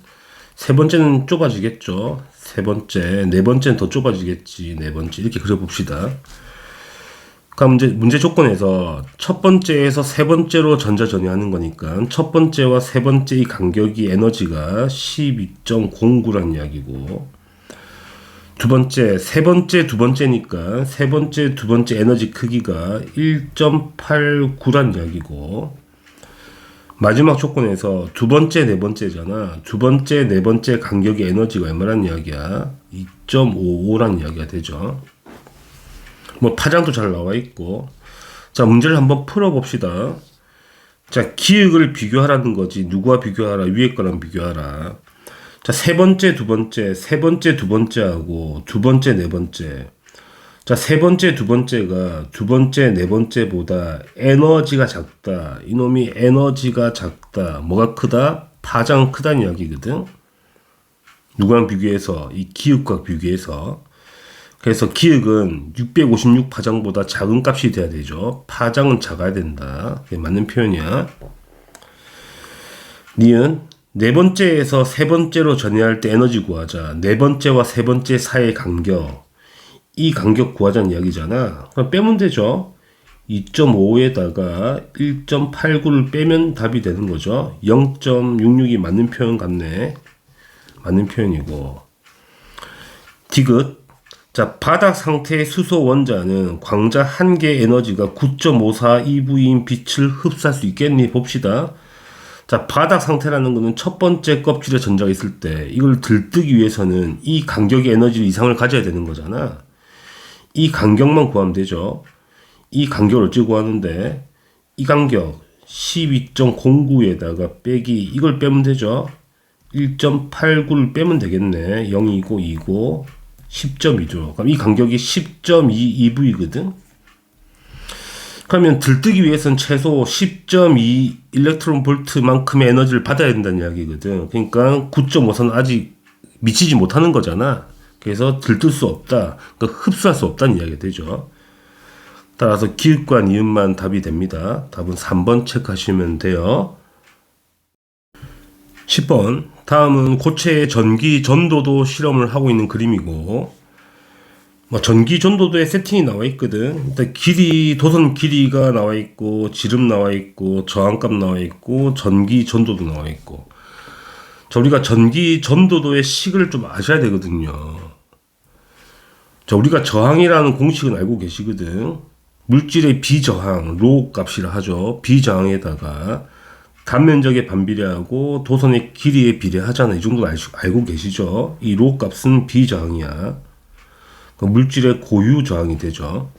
세 번째는 좁아지겠죠? 세 번째, 네 번째는 더 좁아지겠지? 네 번째 이렇게 그려봅시다. 그럼 이제 문제 조건에서 첫 번째에서 세 번째로 전자 전이하는 거니까 첫 번째와 세 번째 이 간격이 에너지가 12.09라는 이야기고 두 번째, 세 번째, 두 번째니까 세 번째, 두 번째 에너지 크기가 1.89란 이야기고 마지막 조건에서 두 번째, 네 번째잖아. 두 번째, 네 번째 간격의 에너지가 얼마란 이야기야? 2.55란 이야기가 되죠. 뭐 파장도 잘 나와 있고. 자, 문제를 한번 풀어봅시다. 자, 기역을 비교하라는 거지. 누구와 비교하라? 위에 거랑 비교하라. 자, 세 번째, 두 번째, 세 번째, 두 번째하고 두 번째, 네 번째. 자, 세 번째, 두 번째가 두 번째, 네 번째보다 에너지가 작다. 이놈이 에너지가 작다. 뭐가 크다? 파장 크다는 이야기거든. 누구랑 비교해서? 이 기역과 비교해서. 그래서 기역은 656 파장보다 작은 값이 돼야 되죠. 파장은 작아야 된다. 그게 맞는 표현이야. 니은 네 번째에서 세 번째로 전해할 때 에너지 구하자. 네 번째와 세 번째 사이의 간격. 이 간격 구하자는 이야기잖아. 그럼 빼면 되죠. 2.5에다가 1.89를 빼면 답이 되는 거죠. 0.66이 맞는 표현 같네. 맞는 표현이고. 디귿. 자, 바닥 상태의 수소 원자는 광자 한 개의 에너지가 9.54 EV인 빛을 흡수할 수 있겠니? 봅시다. 자, 바닥 상태라는 거는 첫 번째 껍질에 전자가 있을 때 이걸 들뜨기 위해서는 이 간격의 에너지 이상을 가져야 되는 거잖아. 이 간격만 구하면 되죠. 이 간격을 어찌 구하는데 이 간격 12.09에다가 빼기 이걸 빼면 되죠. 1.89를 빼면 되겠네. 0이고 2고 10.2죠. 그럼 이 간격이 10.2 EV거든. 그러면 들뜨기 위해서는 최소 10.2 일렉트론 볼트만큼의 에너지를 받아야 된다는 이야기거든. 그러니까 9.5선 아직 미치지 못하는 거잖아. 그래서 들뜰 수 없다. 그러니까 흡수할 수 없다는 이야기가 되죠. 따라서 기역과 니은만 답이 됩니다. 답은 3번 체크하시면 돼요. 10번. 다음은 고체의 전기 전도도 실험을 하고 있는 그림이고, 뭐 전기 전도도의 세팅이 나와 있거든. 일단 길이, 도선 길이가 나와 있고, 지름 나와 있고, 저항값 나와 있고, 전기 전도도 나와 있고. 자, 우리가 전기 전도도의 식을 좀 아셔야 되거든요. 자, 우리가 저항이라는 공식은 알고 계시거든. 물질의 비저항, 로 값이라 하죠. 비저항에다가 단면적에 반비례하고 도선의 길이에 비례하잖아요. 이 정도 알고 계시죠? 이 로 값은 비저항이야. 물질의 고유 저항이 되죠.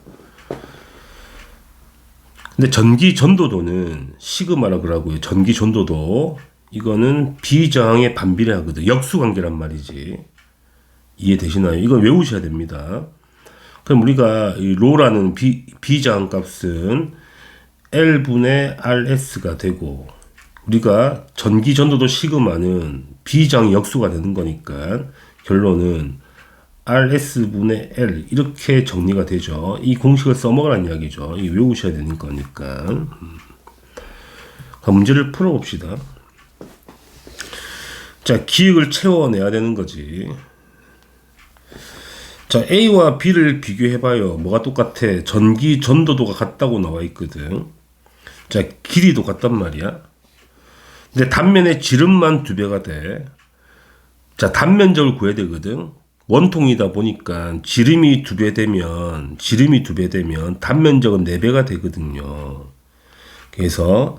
근데 전기 전도도는 시그마라 그러고요. 전기 전도도 이거는 비저항에 반비례하거든. 역수관계란 말이지. 이해되시나요? 이건 외우셔야 됩니다. 그럼 우리가 이 로라는 비저항 값은 L분의 RS가 되고, 우리가 전기 전도도 시그마는 비저항 역수가 되는 거니까 결론은 RS분의 L 이렇게 정리가 되죠. 이 공식을 써먹으라는 이야기죠. 이 외우셔야 되는 거니까. 문제를 풀어봅시다. 자, 기역을 채워내야 되는 거지. 자, A와 B를 비교해봐요. 뭐가 똑같아? 전기 전도도가 같다고 나와 있거든. 자, 길이도 같단 말이야. 근데 단면의 지름만 2배가 돼. 자, 단면적을 구해야 되거든. 원통이다 보니까 지름이 2배 되면 단면적은 4배가 되거든요. 그래서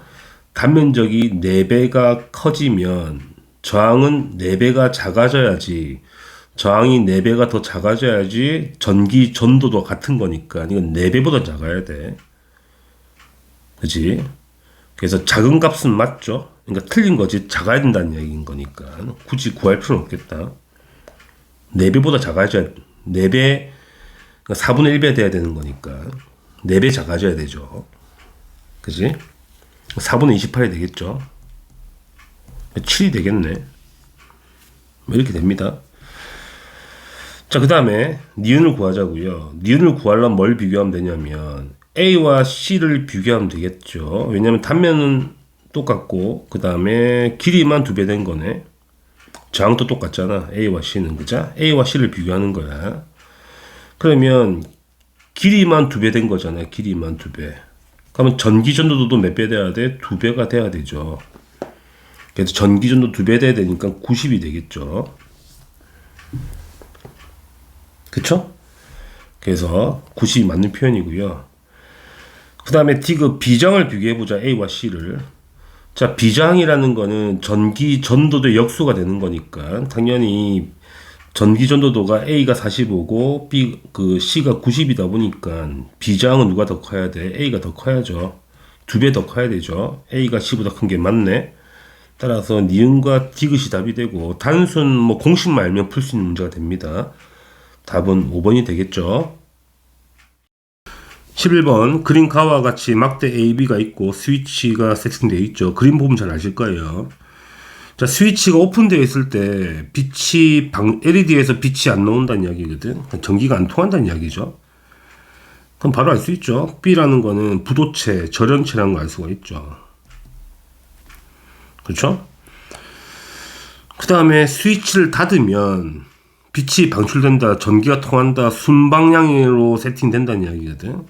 단면적이 4배가 커지면 저항은 4배가 작아져야지, 저항이 4배가 더 작아져야지 전기 전도도 같은 거니까 이건 4배보다 작아야 돼. 그치? 그래서 작은 값은 맞죠? 그러니까 틀린 거지. 작아야 된다는 얘기인 거니까 굳이 구할 필요는 없겠다. 4배보다 작아져야, 4배, 4분의 1배 돼야 되는 거니까 4배 작아져야 되죠. 그치? 4분의 28이 되겠죠. 7이 되겠네. 이렇게 됩니다. 자, 그 다음에 니은을 구하자고요. 니은을 구하려면 뭘 비교하면 되냐면 A와 C를 비교하면 되겠죠. 왜냐면 단면은 똑같고 그 다음에 길이만 2배 된 거네. 저항도 똑같잖아. A와 C는. 그죠? A와 C를 비교하는 거야. 그러면 길이만 2배 된 거잖아. 길이만 2배. 그러면 전기 전도도도 몇 배 돼야 돼? 2배가 돼야 되죠. 그래서 전기 전도 2배 돼야 되니까 90이 되겠죠. 그쵸? 그래서 90이 맞는 표현이고요. 그 다음에 디귿 비정을 비교해보자. A와 C를. 자, 비장이라는 거는 전기 전도도의 역수가 되는 거니까 당연히 전기 전도도가 A가 45고 C가 90이다 보니까 비장은 누가 더 커야 돼? A가 더 커야죠. 2배 더 커야 되죠. A가 C보다 큰 게 맞네. 따라서 니은과 디귿이 답이 되고 단순 뭐 공식만 알면 풀 수 있는 문제가 됩니다. 답은 5번이 되겠죠. 11번 그림가와 같이 막대 AB가 있고 스위치가 세팅되어 있죠. 그림 보면 잘 아실 거예요. 자, 스위치가 오픈되어 있을 때 LED에서 빛이 안 나온다는 이야기거든. 전기가 안 통한다는 이야기죠. 그럼 바로 알 수 있죠. B라는 거는 부도체, 절연체라는 걸 알 수가 있죠. 그렇죠? 그 다음에 스위치를 닫으면 빛이 방출된다, 전기가 통한다, 순방향으로 세팅된다는 이야기거든.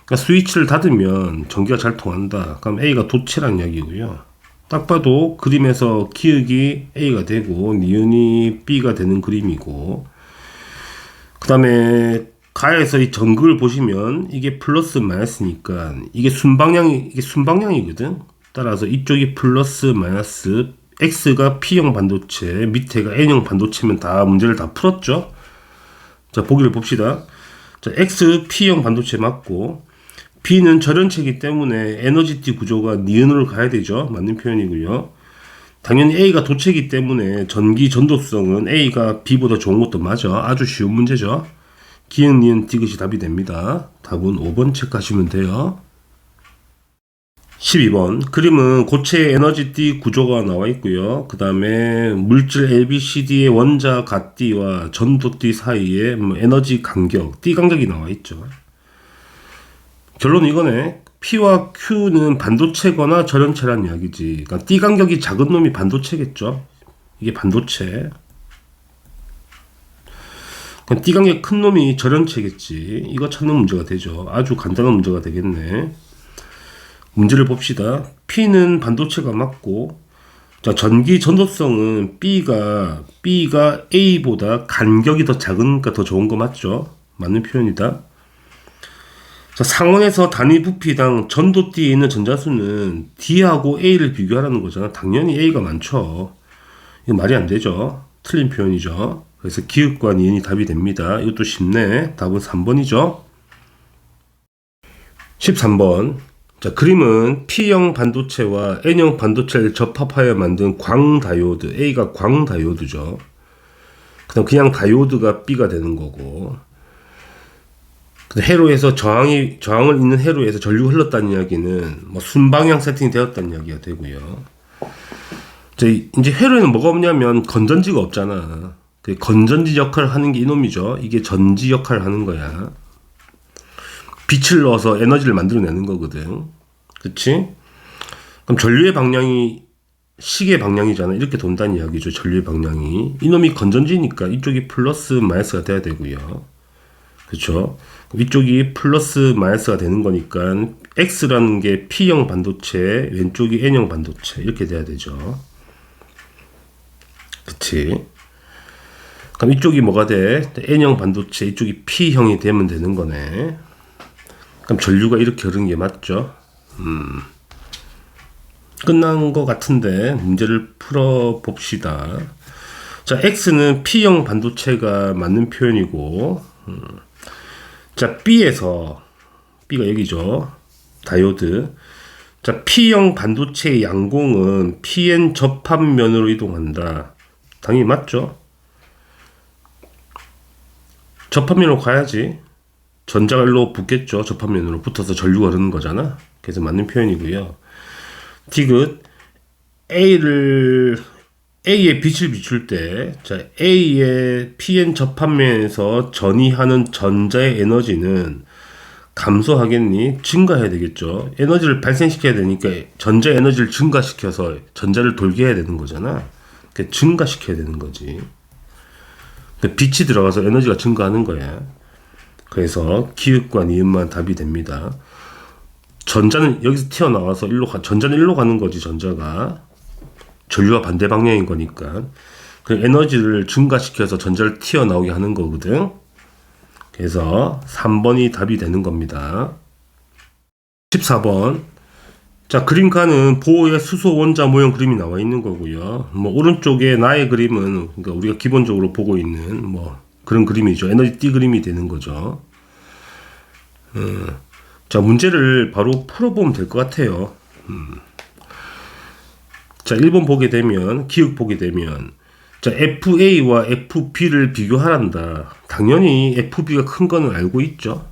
그러니까 스위치를 닫으면 전기가 잘 통한다. 그럼 A가 도체라는 이야기고요. 딱 봐도 그림에서 기역이 A가 되고 니은이 B가 되는 그림이고, 그 다음에 가에서 이 전극을 보시면 이게 플러스 마이너스니까 이게 순방향이거든. 따라서 이쪽이 플러스 마이너스, X가 P형 반도체, 밑에가 N형 반도체면 다 문제를 다 풀었죠. 자, 보기를 봅시다. 자, X P형 반도체 맞고, B는 절연체이기 때문에 에너지띠 구조가 니은으로 가야 되죠. 맞는 표현이고요. 당연히 A가 도체이기 때문에 전기 전도성은 A가 B보다 좋은 것도 맞아. 아주 쉬운 문제죠. 기역, 니은, 디귿이 답이 됩니다. 답은 5번 체크하시면 돼요. 12번 그림은 고체 에너지띠 구조가 나와 있고요. 그 다음에 물질 ABCD의 원자 갓띠와 전도띠 사이에 에너지 간격, 띠 간격이 나와 있죠. 결론은 이거네. P와 Q는 반도체거나 절연체란 이야기지. 그러니까 띠 간격이 작은 놈이 반도체겠죠. 이게 반도체. 그럼 띠 간격 큰 놈이 절연체겠지. 이거 찾는 문제가 되죠. 아주 간단한 문제가 되겠네. 문제를 봅시다. P는 반도체가 맞고, 자, 전기 전도성은 B가 A보다 간격이 더 작으니까 더 좋은 거 맞죠? 맞는 표현이다. 자, 상온에서 단위 부피당 전도띠에 있는 전자수는 D하고 A를 비교하라는 거잖아. 당연히 A가 많죠. 이거 말이 안 되죠. 틀린 표현이죠. 그래서 기역과 니은이 답이 됩니다. 이것도 쉽네. 답은 3번이죠. 13번. 자, 그림은 P형 반도체와 N형 반도체를 접합하여 만든 광다이오드. A가 광다이오드죠. 그다음 그냥 다이오드가 B가 되는 거고. 회로에서 저항을 있는 회로에서 전류가 흘렀다는 이야기는 뭐 순방향 세팅이 되었다는 이야기가 되고요. 이제 회로에는 뭐가 없냐면 건전지가 없잖아. 그 건전지 역할을 하는 게 이놈이죠. 이게 전지 역할을 하는 거야. 빛을 넣어서 에너지를 만들어내는 거거든. 그치? 그럼 전류의 방향이 시계 방향이잖아. 이렇게 돈다는 이야기죠. 전류의 방향이. 이놈이 건전지니까 이쪽이 플러스 마이너스가 돼야 되고요. 그쵸? 위쪽이 플러스 마이너스가 되는 거니까 X라는 게 P형 반도체, 왼쪽이 N형 반도체 이렇게 돼야 되죠. 그치? 그럼 이쪽이 뭐가 돼? N형 반도체, 이쪽이 P형이 되면 되는 거네. 그럼 전류가 이렇게 흐르는 게 맞죠? 끝난 것 같은데 문제를 풀어 봅시다. 자, X는 P형 반도체가 맞는 표현이고, 자, B가 여기죠. 다이오드. 자, P형 반도체의 양공은 PN 접합면으로 이동한다. 당연히 맞죠? 접합면으로 가야지. 전자가 일로 붙겠죠. 접합면으로 붙어서 전류가 흐르는 거잖아. 그래서 맞는 표현이고요. 디귿 A에 빛을 비출 때, 자, A의 PN 접합면에서 전이하는 전자의 에너지는 감소하겠니? 증가해야 되겠죠. 에너지를 발생시켜야 되니까 전자 에너지를 증가시켜서 전자를 돌게 해야 되는 거잖아. 그러니까 증가시켜야 되는 거지. 그러니까 빛이 들어가서 에너지가 증가하는 거야. 그래서 기역과 니은만 답이 됩니다. 전자는 여기서 튀어나와서 전자는 일로 가는 거지. 전자가 전류와 반대 방향인 거니까 그 에너지를 증가시켜서 전자를 튀어나오게 하는 거거든. 그래서 3번이 답이 되는 겁니다. 14번. 자, 그림칸은 보호의 수소 원자 모형 그림이 나와 있는 거고요. 뭐 오른쪽에 나의 그림은 그러니까 우리가 기본적으로 보고 있는 뭐 그런 그림이죠. 에너지 띠 그림이 되는 거죠. 자, 문제를 바로 풀어보면 될 것 같아요. 자, 1번 보게 되면, 기억 보게 되면, 자, FA와 FB를 비교하란다. 당연히 FB가 큰 거는 알고 있죠.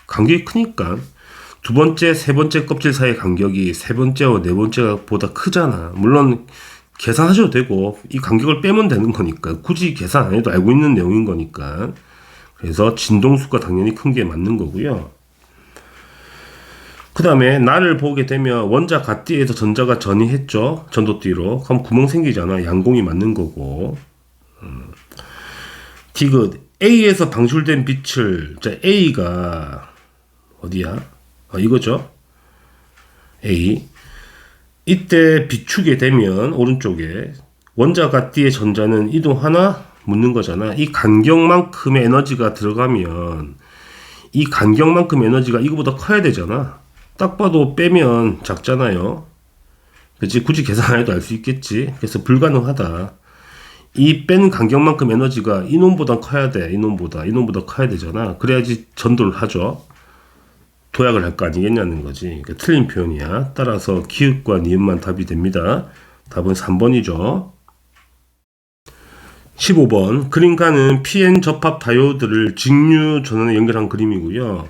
간격이 크니까. 두 번째, 세 번째 껍질 사이의 간격이 세 번째와 네 번째가 보다 크잖아. 물론, 계산하셔도 되고, 이 간격을 빼면 되는 거니까. 굳이 계산 안 해도 알고 있는 내용인 거니까. 그래서 진동수가 당연히 큰 게 맞는 거고요. 그 다음에 나를 보게 되면 원자 갓띠에서 전자가 전이했죠. 전도띠로. 그럼 구멍 생기잖아. 양공이 맞는 거고. 디귿 A에서 방출된 빛을 자 A가 어디야? 이거죠. A. 이때 비추게 되면 오른쪽에 원자 갓띠의 전자는 이동하나? 묻는 거잖아. 이 간격만큼의 에너지가 들어가면 이 간격만큼 에너지가 이거보다 커야 되잖아. 딱 봐도 빼면 작잖아요. 그치? 굳이 계산 안 해도 알 수 있겠지. 그래서 불가능하다. 이 뺀 간격만큼 에너지가 이놈보다 커야 돼. 이놈보다 커야 되잖아. 그래야지 전도를 하죠. 도약을 할 거 아니겠냐는 거지. 그러니까 틀린 표현이야. 따라서 기읍과 니은만 답이 됩니다. 답은 3번이죠. 15번 그림가는 PN 접합 다이오드를 직류 전원에 연결한 그림이고요.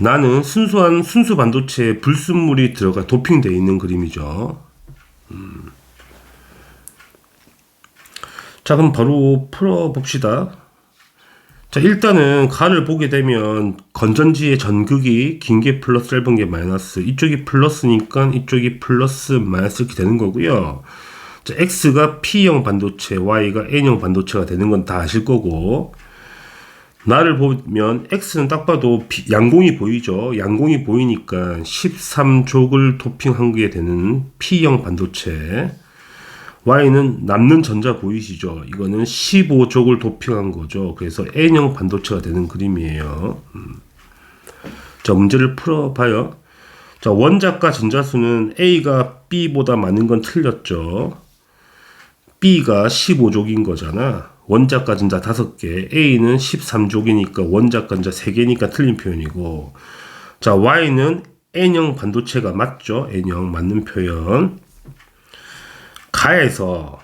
나는 순수한 순수 반도체에 불순물이 들어가 도핑되어 있는 그림이죠. 자, 그럼 바로 풀어봅시다. 자, 일단은 가를 보게 되면 건전지의 전극이 긴 게 플러스, 짧은 게 마이너스. 이쪽이 플러스니까 이쪽이 플러스, 마이너스 이렇게 되는 거고요. 자, X가 P형 반도체, Y가 N형 반도체가 되는 건 다 아실 거고. 나를 보면 X는 딱 봐도 양공이 보이죠. 양공이 보이니까 13족을 도핑한 게 되는 P형 반도체. Y는 남는 전자 보이시죠. 이거는 15족을 도핑한 거죠. 그래서 N형 반도체가 되는 그림이에요. 자, 문제를 풀어봐요. 자, 원자과 전자수는 A가 B보다 많은 건 틀렸죠. B가 15족인 거잖아. 원자과 전자 5개, A는 13족이니까 원자과 전자 3개니까 틀린 표현이고, 자, Y는 N형 반도체가 맞죠? N형 맞는 표현. 가에서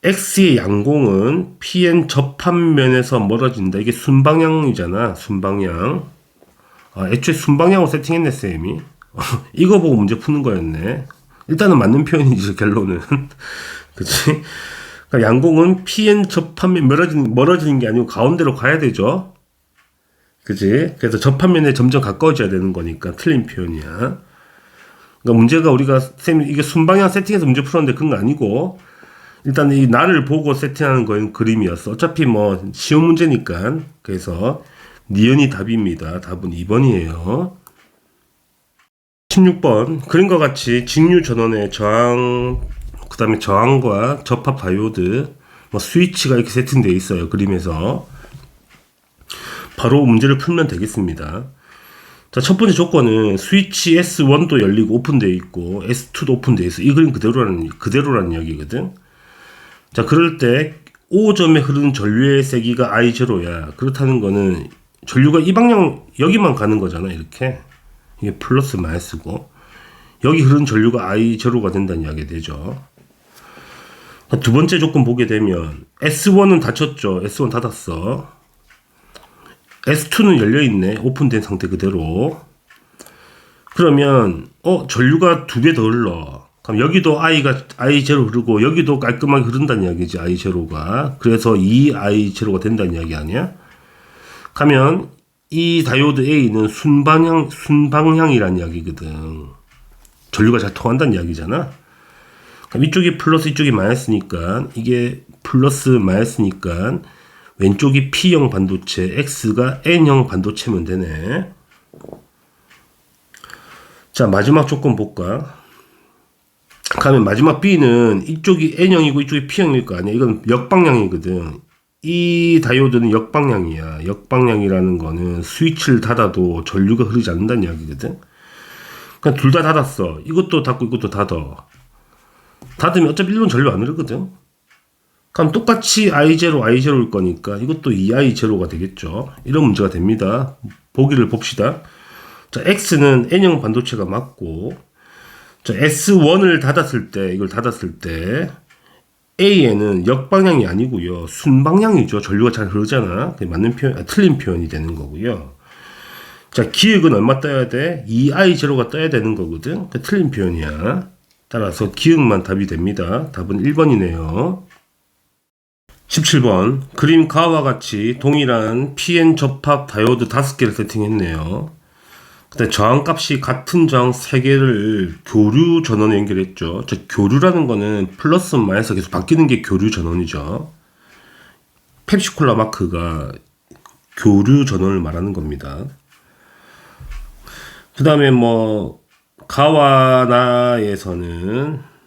X의 양공은 PN 접합면에서 멀어진다. 이게 순방향이잖아. 순방향. 애초에 순방향으로 세팅했네, 쌤이. 이거 보고 문제 푸는 거였네. 일단은 맞는 표현이지, 결론은. 그치? 그러니까 양공은 PN 접합면 멀어지는 게 아니고 가운데로 가야 되죠. 그치? 그래서 접합면에 점점 가까워져야 되는 거니까 틀린 표현이야. 그러니까 문제가 우리가 쌤 이게 순방향 세팅해서 문제 풀었는데 그런 거 아니고 일단 이 나를 보고 세팅하는 건 그림이었어. 어차피 뭐 쉬운 문제니까. 그래서 니은이 답입니다. 답은 2번이에요. 16번 그림과 같이 직류 전원의 저항 그 다음에 저항과 접합 다이오드 뭐 스위치가 이렇게 세팅되어 있어요. 그림에서 바로 문제를 풀면 되겠습니다. 자, 첫 번째 조건은 스위치 S1도 열리고 오픈되어 있고 S2도 오픈되어 있어. 이 그림 그대로라는 이야기거든. 자, 그럴 때 O점에 흐르는 전류의 세기가 I0야. 그렇다는 거는 전류가 이 방향 여기만 가는 거잖아. 이렇게 이게 플러스 마이너스고 여기 흐르는 전류가 I0가 된다는 이야기 되죠. 두 번째 조건 보게 되면 S1은 닫혔죠. S1 닫았어. S2는 열려있네. 오픈된 상태 그대로. 그러면 전류가 2배 더 흘러. 그럼 여기도 I0 흐르고 여기도 깔끔하게 흐른다는 이야기지. I0가. 그래서 2I0가 된다는 이야기 아니야? 가면 이 다이오드 A는 순방향이라는 이야기거든. 전류가 잘 통한다는 이야기잖아. 그럼 이쪽이 플러스 이쪽이 마이너스니까 이게 플러스 마이너스니까 왼쪽이 P형 반도체, X가 N형 반도체면 되네. 자, 마지막 조건 볼까? 그러면 마지막 B는 이쪽이 N형이고 이쪽이 P형일 거 아니야. 이건 역방향이거든. 이 다이오드는 역방향이야. 역방향이라는 거는 스위치를 닫아도 전류가 흐르지 않는다는 이야기거든. 그냥 둘 다 닫았어. 이것도 닫고 이것도 닫아. 닫으면 어차피 1번 전류 안 흐르거든. 그럼 똑같이 I0, I0일 거니까 이것도 2I0가 되겠죠. 이런 문제가 됩니다. 보기를 봅시다. 자, X는 N형 반도체가 맞고, 자, S1을 닫았을 때, 이걸 닫았을 때, A에는 역방향이 아니고요. 순방향이죠. 전류가 잘 흐르잖아. 그게 맞는 표현, 틀린 표현이 되는 거고요. 자, 기역은 얼마 떠야 돼? 2I0가 떠야 되는 거거든. 그 틀린 표현이야. 따라서 기역만 답이 됩니다. 답은 1번이네요. 17번. 그림 가와 같이 동일한 PN 접합 다이오드 5개를 세팅했네요. 그다음 저항값이 같은 저항 3개를 교류 전원에 연결했죠. 저 교류라는 거는 플러스 마이너스 계속 바뀌는 게 교류 전원이죠. 펩시콜라 마크가 교류 전원을 말하는 겁니다. 그 다음에 뭐 가와나에서는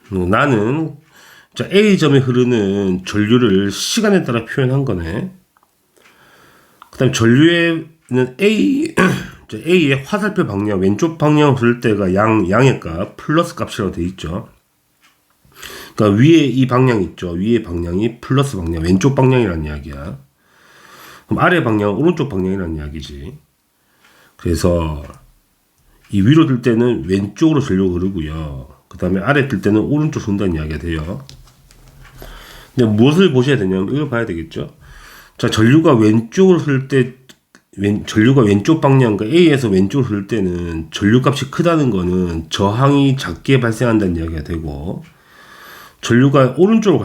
나는 자, A점에 흐르는 전류를 시간에 따라 표현한 거네. 그 다음에 전류에는 A의 화살표 방향, 왼쪽 방향 흐를 때가 양의 값, 플러스 값이라고 되어 있죠. 그러니까 위에 이 방향 있죠. 위에 방향이 플러스 방향, 왼쪽 방향이라는 이야기야. 그럼 아래 방향은 오른쪽 방향이라는 이야기지. 그래서 이 위로 들 때는 왼쪽으로 전류가 흐르고요. 그 다음에 아래 들 때는 오른쪽 흐른다는 이야기가 돼요. 근데 무엇을 보셔야 되냐면 이걸 봐야 되겠죠. 자, 전류가 왼쪽으로 흐를 때 전류가 왼쪽 방향, 그러니까 A에서 왼쪽으로 흐를 때는 전류값이 크다는 거는 저항이 작게 발생한다는 이야기가 되고, 전류가 오른쪽으로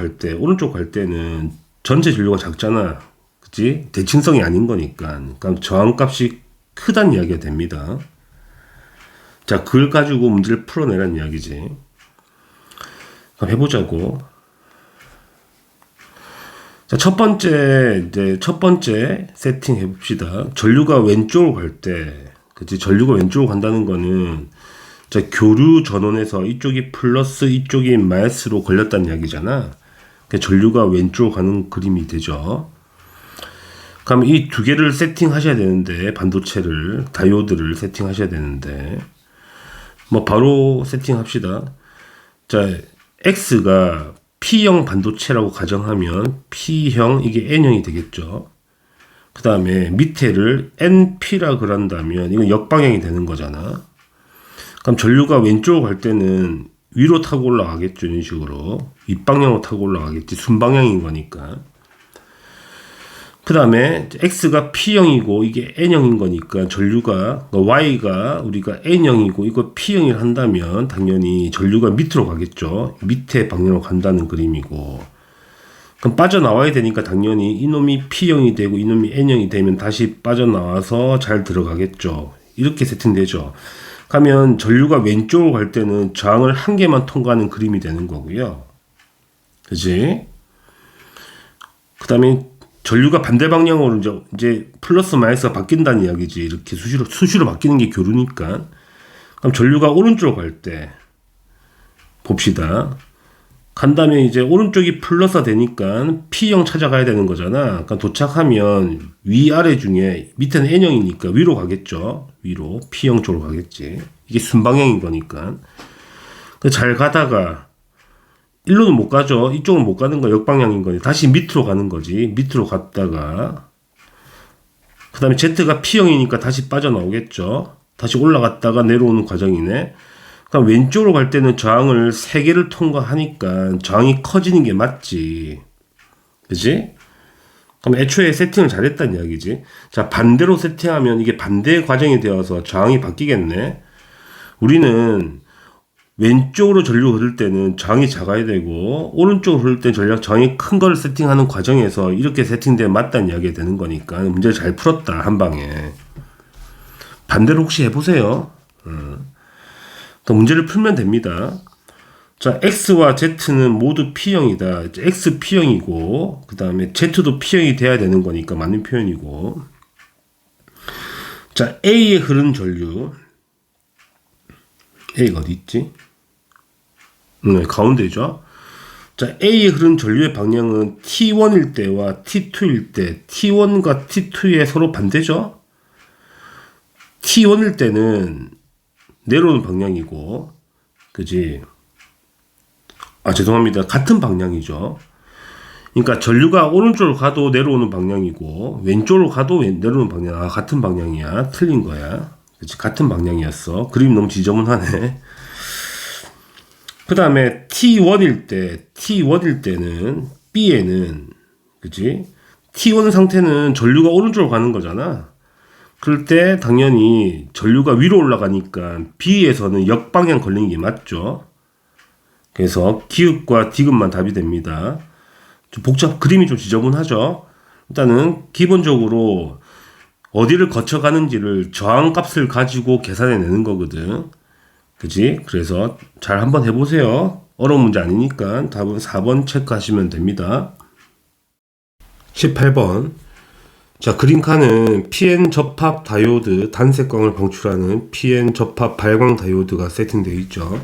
갈 때는 전체 전류가 작잖아. 그치? 대칭성이 아닌 거니까. 그러니까 저항값이 크다는 이야기가 됩니다. 자, 그걸 가지고 문제를 풀어내라는 이야기지. 그럼 해보자고. 자, 첫 번째 세팅 해봅시다. 전류가 왼쪽으로 갈 때, 그치? 전류가 왼쪽으로 간다는 거는, 자, 교류 전원에서 이쪽이 플러스, 이쪽이 마이너스로 걸렸다는 이야기잖아. 그러니까 전류가 왼쪽으로 가는 그림이 되죠. 그럼 이 두 개를 세팅하셔야 되는데, 반도체를, 다이오드를 세팅하셔야 되는데, 뭐, 바로 세팅합시다. 자, X가 P형 반도체라고 가정하면 P형 이게 N형이 되겠죠. 그 다음에 밑에를 NP라 그런다면 이건 역방향이 되는 거잖아. 그럼 전류가 왼쪽으로 갈 때는 위로 타고 올라가겠죠. 이런 식으로 윗방향으로 타고 올라가겠지. 순방향인 거니까. 그 다음에 X가 P형이고 이게 N형인 거니까 전류가 Y가 우리가 N형이고 이거 P형을 한다면 당연히 전류가 밑으로 가겠죠. 밑에 방향으로 간다는 그림이고, 그럼 빠져나와야 되니까 당연히 이놈이 P형이 되고 이놈이 N형이 되면 다시 빠져나와서 잘 들어가겠죠. 이렇게 세팅되죠. 그러면 전류가 왼쪽으로 갈 때는 저항을 한 개만 통과하는 그림이 되는 거고요. 그지? 그 다음에 전류가 반대 방향으로 이제 플러스 마이너스가 바뀐다는 이야기지. 이렇게 수시로 바뀌는 게 교류니까. 그럼 전류가 오른쪽으로 갈 때 봅시다. 간다면 이제 오른쪽이 플러스가 되니까 P형 찾아가야 되는 거잖아. 그러니까 도착하면 위아래 중에 밑에는 N형이니까 위로 가겠죠. 위로 P형 쪽으로 가겠지. 이게 순방향인 거니까. 잘 가다가 일로는 못 가죠. 이쪽은 못 가는 거 역방향인 거니 다시 밑으로 가는 거지. 밑으로 갔다가 그 다음에 Z가 P형이니까 다시 빠져나오겠죠. 다시 올라갔다가 내려오는 과정이네. 그럼 왼쪽으로 갈 때는 저항을 3개를 통과하니까 저항이 커지는 게 맞지. 그지? 그럼 애초에 세팅을 잘했다는 이야기지. 자, 반대로 세팅하면 이게 반대 과정이 되어서 저항이 바뀌겠네. 우리는 왼쪽으로 전류 흐를 때는 저항이 작아야 되고 오른쪽으로 흐를 때 저항이 큰 거를 세팅하는 과정에서 이렇게 세팅되면 맞다는 이야기가 되는 거니까 문제를 잘 풀었다 한 방에. 반대로 혹시 해보세요. 또 문제를 풀면 됩니다. 자, X와 Z는 모두 P형이다. X P형이고 그 다음에 Z도 P형이 돼야 되는 거니까 맞는 표현이고. 자, A에 흐르는 전류, A가 어디 있지? 네, 가운데죠. 자, A에 흐르는 전류의 방향은 T1일 때와 T2일 때, T1과 T2의 서로 반대죠. T1일 때는 내려오는 방향이고, 그지? 죄송합니다. 같은 방향이죠. 그러니까 전류가 오른쪽으로 가도 내려오는 방향이고, 왼쪽으로 가도 내려오는 방향. 같은 방향이야. 틀린 거야. 그치? 같은 방향이었어. 그림 너무 지저분하네. 그 다음에 T1일 때는 B에는, 그치? T1 상태는 전류가 오른쪽으로 가는 거잖아. 그럴 때 당연히 전류가 위로 올라가니까 B에서는 역방향 걸리는 게 맞죠. 그래서 기읍과 디귿만 답이 됩니다. 좀 그림이 좀 지저분하죠. 일단은 기본적으로 어디를 거쳐가는지를 저항값을 가지고 계산해 내는 거거든. 그지? 그래서 잘 한번 해보세요. 어려운 문제 아니니까 답은 4번 체크하시면 됩니다. 18번. 자, 그림칸은 PN 접합 다이오드 단색광을 방출하는 PN 접합 발광 다이오드가 세팅되어 있죠.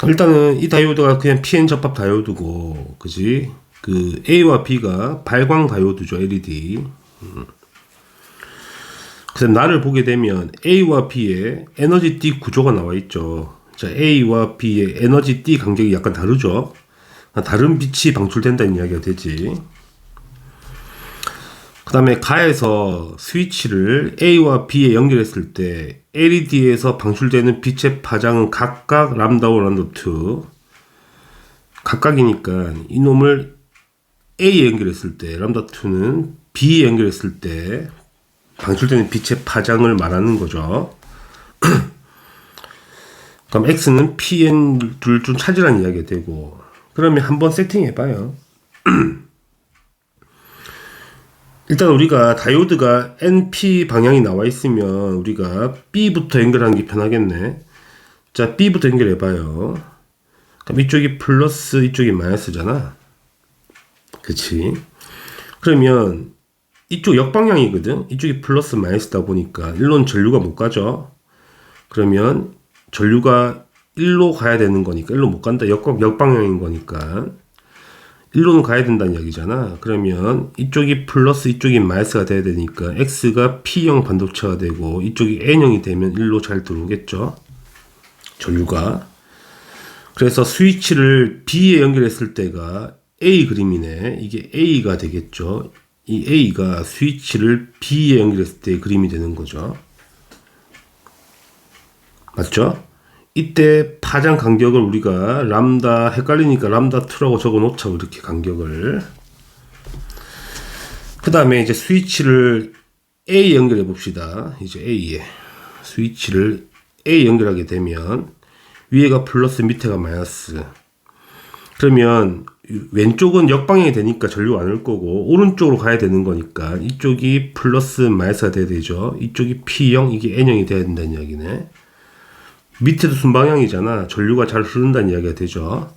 일단은 이 다이오드가 그냥 PN 접합 다이오드고, 그지? 그 A와 B가 발광 다이오드죠, LED. 그래서 나를 보게 되면 A와 B의 에너지 띠 구조가 나와 있죠. 자, A와 B의 에너지 띠 간격이 약간 다르죠. 다른 빛이 방출된다는 이야기가 되지. 그 다음에 가에서 스위치를 A와 B에 연결했을 때 LED에서 방출되는 빛의 파장은 각각 람다1, 람다2 각각이니까 이놈을 A에 연결했을 때 람다2는 B에 연결했을 때 방출되는 빛의 파장을 말하는 거죠. 그럼 X는 PN을 좀 찾으라는 이야기가 되고, 그러면 한번 세팅해봐요. 일단 우리가 다이오드가 NP 방향이 나와 있으면 우리가 B부터 연결하는 게 편하겠네. 자, B부터 연결해봐요. 그럼 이쪽이 플러스, 이쪽이 마이너스잖아. 그치? 그러면 이쪽 역방향이거든. 이쪽이 플러스 마이너스다 보니까 일로는 전류가 못 가죠. 그러면 전류가 일로 가야 되는 거니까 일로 못 간다. 역방향인 거니까 일로는 가야 된다는 이야기잖아. 그러면 이쪽이 플러스 이쪽이 마이너스가 돼야 되니까 X가 P형 반도체가 되고 이쪽이 N형이 되면 일로 잘 들어오겠죠, 전류가. 그래서 스위치를 B에 연결했을 때가 A 그림이네. 이게 A가 되겠죠. 이 A가 스위치를 B에 연결했을 때 그림이 되는 거죠. 맞죠? 이때 파장 간격을 우리가 람다, 헷갈리니까 람다2라고 적어 놓자, 이렇게 간격을. 그 다음에 이제 스위치를 A에 연결해 봅시다. 이제 A에. 스위치를 A에 연결하게 되면 위에가 플러스, 밑에가 마이너스. 그러면 왼쪽은 역방향이 되니까 전류가 안 올 거고, 오른쪽으로 가야 되는 거니까 이쪽이 플러스, 마이너스가 돼야 되죠. 이쪽이 P형, 이게 N형이 돼야 된다는 이야기네. 밑에도 순방향이잖아. 전류가 잘 흐른다는 이야기가 되죠.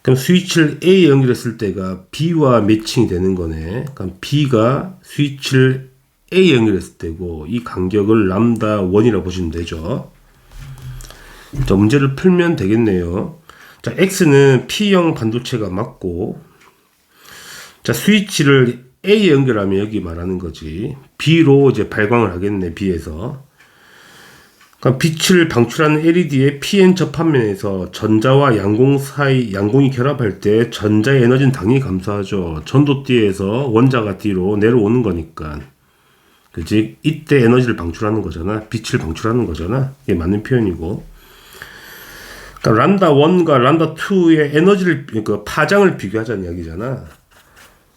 그럼 스위치를 A에 연결했을 때가 B와 매칭이 되는 거네. 그럼 B가 스위치를 A에 연결했을 때고, 이 간격을 람다1이라고 보시면 되죠. 자, 문제를 풀면 되겠네요. 자, X는 P형 반도체가 맞고, 자, 스위치를 A에 연결하면 여기 말하는 거지. B로 이제 발광을 하겠네, B에서. 그러니까 빛을 방출하는 LED의 PN 접합면에서 전자와 양공이 결합할 때 전자의 에너지는 당연히 감소하죠. 전도띠에서 원자가 뒤로 내려오는 거니까. 그지? 이때 에너지를 방출하는 거잖아. 빛을 방출하는 거잖아. 이게 맞는 표현이고. 그러니까 람다1과 람다2의 에너지를, 그 파장을 비교하자는 이야기잖아.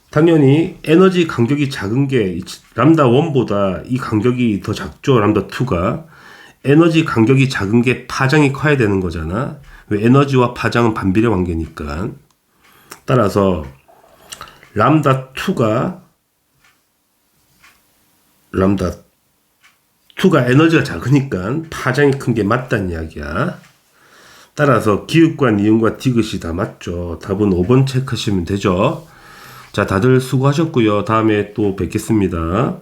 당연히 에너지 간격이 작은 게 람다1보다 이 간격이 더 작죠. 람다2가. 에너지 간격이 작은 게 파장이 커야 되는 거잖아. 왜? 에너지와 파장은 반비례 관계니까. 따라서 람다2가 에너지가 작으니까 파장이 큰 게 맞다는 이야기야. 따라서 기읍과 니은과 디귿이 다 맞죠. 답은 5번 체크하시면 되죠. 자, 다들 수고하셨고요. 다음에 또 뵙겠습니다.